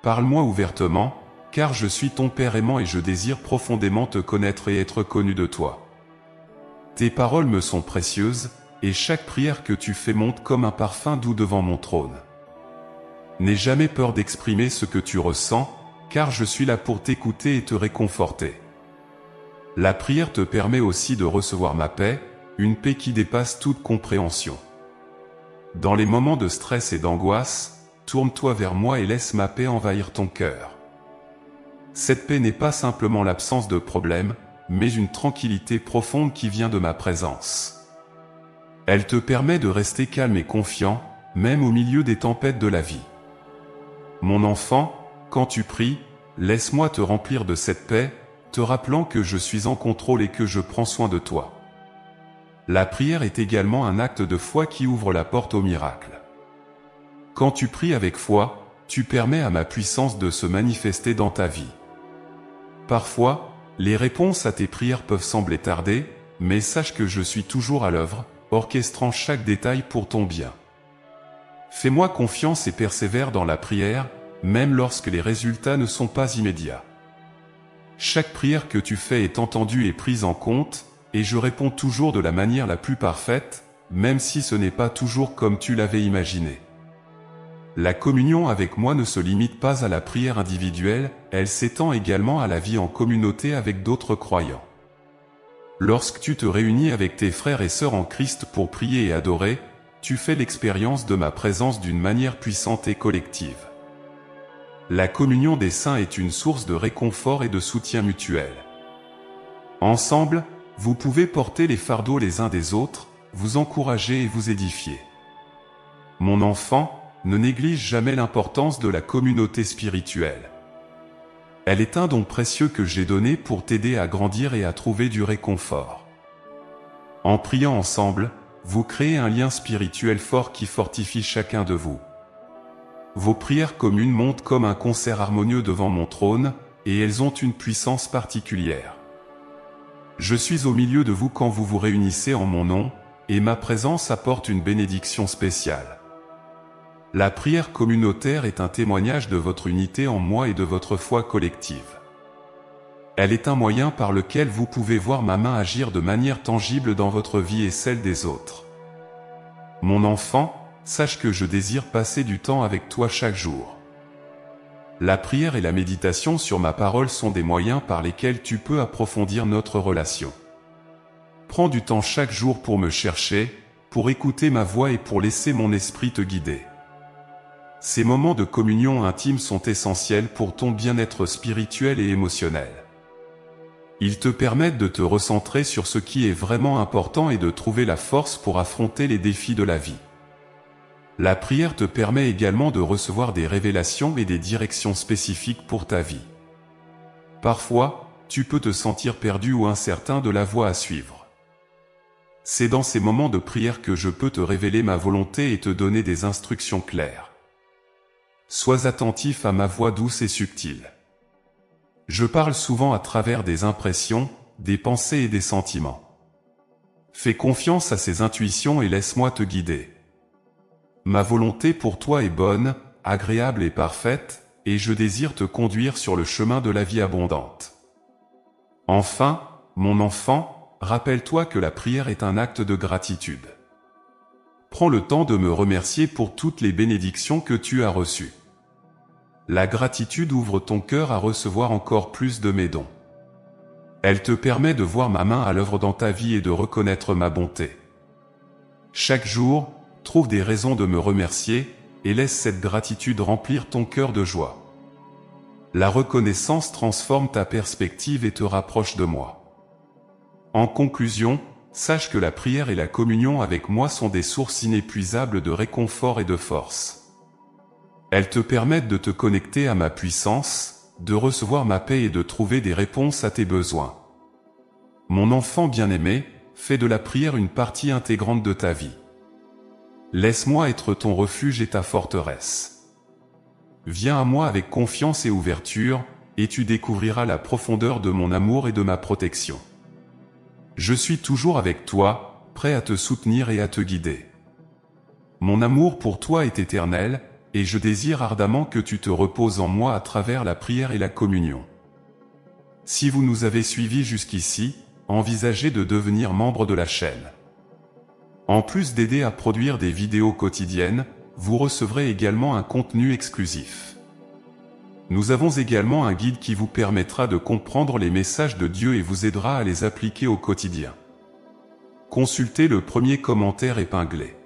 Parle-moi ouvertement, car je suis ton Père aimant et je désire profondément te connaître et être connu de toi. Tes paroles me sont précieuses, et chaque prière que tu fais monte comme un parfum doux devant mon trône. N'aie jamais peur d'exprimer ce que tu ressens, car je suis là pour t'écouter et te réconforter. La prière te permet aussi de recevoir ma paix, une paix qui dépasse toute compréhension. Dans les moments de stress et d'angoisse, tourne-toi vers moi et laisse ma paix envahir ton cœur. Cette paix n'est pas simplement l'absence de problème, mais une tranquillité profonde qui vient de ma présence. Elle te permet de rester calme et confiant, même au milieu des tempêtes de la vie. Mon enfant, quand tu pries, laisse-moi te remplir de cette paix, te rappelant que je suis en contrôle et que je prends soin de toi. La prière est également un acte de foi qui ouvre la porte au miracle. Quand tu pries avec foi, tu permets à ma puissance de se manifester dans ta vie. Parfois, les réponses à tes prières peuvent sembler tarder, mais sache que je suis toujours à l'œuvre, orchestrant chaque détail pour ton bien. Fais-moi confiance et persévère dans la prière, même lorsque les résultats ne sont pas immédiats. Chaque prière que tu fais est entendue et prise en compte, et je réponds toujours de la manière la plus parfaite, même si ce n'est pas toujours comme tu l'avais imaginé. La communion avec moi ne se limite pas à la prière individuelle, elle s'étend également à la vie en communauté avec d'autres croyants. Lorsque tu te réunis avec tes frères et sœurs en Christ pour prier et adorer, tu fais l'expérience de ma présence d'une manière puissante et collective. La communion des saints est une source de réconfort et de soutien mutuel. Ensemble, vous pouvez porter les fardeaux les uns des autres, vous encourager et vous édifier. Mon enfant, ne néglige jamais l'importance de la communauté spirituelle. Elle est un don précieux que j'ai donné pour t'aider à grandir et à trouver du réconfort. En priant ensemble, vous créez un lien spirituel fort qui fortifie chacun de vous. Vos prières communes montent comme un concert harmonieux devant mon trône, et elles ont une puissance particulière. Je suis au milieu de vous quand vous vous réunissez en mon nom, et ma présence apporte une bénédiction spéciale. La prière communautaire est un témoignage de votre unité en moi et de votre foi collective. Elle est un moyen par lequel vous pouvez voir ma main agir de manière tangible dans votre vie et celle des autres. Mon enfant, sache que je désire passer du temps avec toi chaque jour. La prière et la méditation sur ma parole sont des moyens par lesquels tu peux approfondir notre relation. Prends du temps chaque jour pour me chercher, pour écouter ma voix et pour laisser mon esprit te guider. Ces moments de communion intime sont essentiels pour ton bien-être spirituel et émotionnel. Ils te permettent de te recentrer sur ce qui est vraiment important et de trouver la force pour affronter les défis de la vie. La prière te permet également de recevoir des révélations et des directions spécifiques pour ta vie. Parfois, tu peux te sentir perdu ou incertain de la voie à suivre. C'est dans ces moments de prière que je peux te révéler ma volonté et te donner des instructions claires. Sois attentif à ma voix douce et subtile. Je parle souvent à travers des impressions, des pensées et des sentiments. Fais confiance à ces intuitions et laisse-moi te guider. Ma volonté pour toi est bonne, agréable et parfaite, et je désire te conduire sur le chemin de la vie abondante. Enfin, mon enfant, rappelle-toi que la prière est un acte de gratitude. Prends le temps de me remercier pour toutes les bénédictions que tu as reçues. La gratitude ouvre ton cœur à recevoir encore plus de mes dons. Elle te permet de voir ma main à l'œuvre dans ta vie et de reconnaître ma bonté. Chaque jour, trouve des raisons de me remercier, et laisse cette gratitude remplir ton cœur de joie. La reconnaissance transforme ta perspective et te rapproche de moi. En conclusion, sache que la prière et la communion avec moi sont des sources inépuisables de réconfort et de force. Elles te permettent de te connecter à ma puissance, de recevoir ma paix et de trouver des réponses à tes besoins. Mon enfant bien-aimé, fais de la prière une partie intégrante de ta vie. Laisse-moi être ton refuge et ta forteresse. Viens à moi avec confiance et ouverture, et tu découvriras la profondeur de mon amour et de ma protection. Je suis toujours avec toi, prêt à te soutenir et à te guider. Mon amour pour toi est éternel, et je désire ardemment que tu te reposes en moi à travers la prière et la communion. Si vous nous avez suivis jusqu'ici, envisagez de devenir membre de la chaîne. En plus d'aider à produire des vidéos quotidiennes, vous recevrez également un contenu exclusif. Nous avons également un guide qui vous permettra de comprendre les messages de Dieu et vous aidera à les appliquer au quotidien. Consultez le premier commentaire épinglé.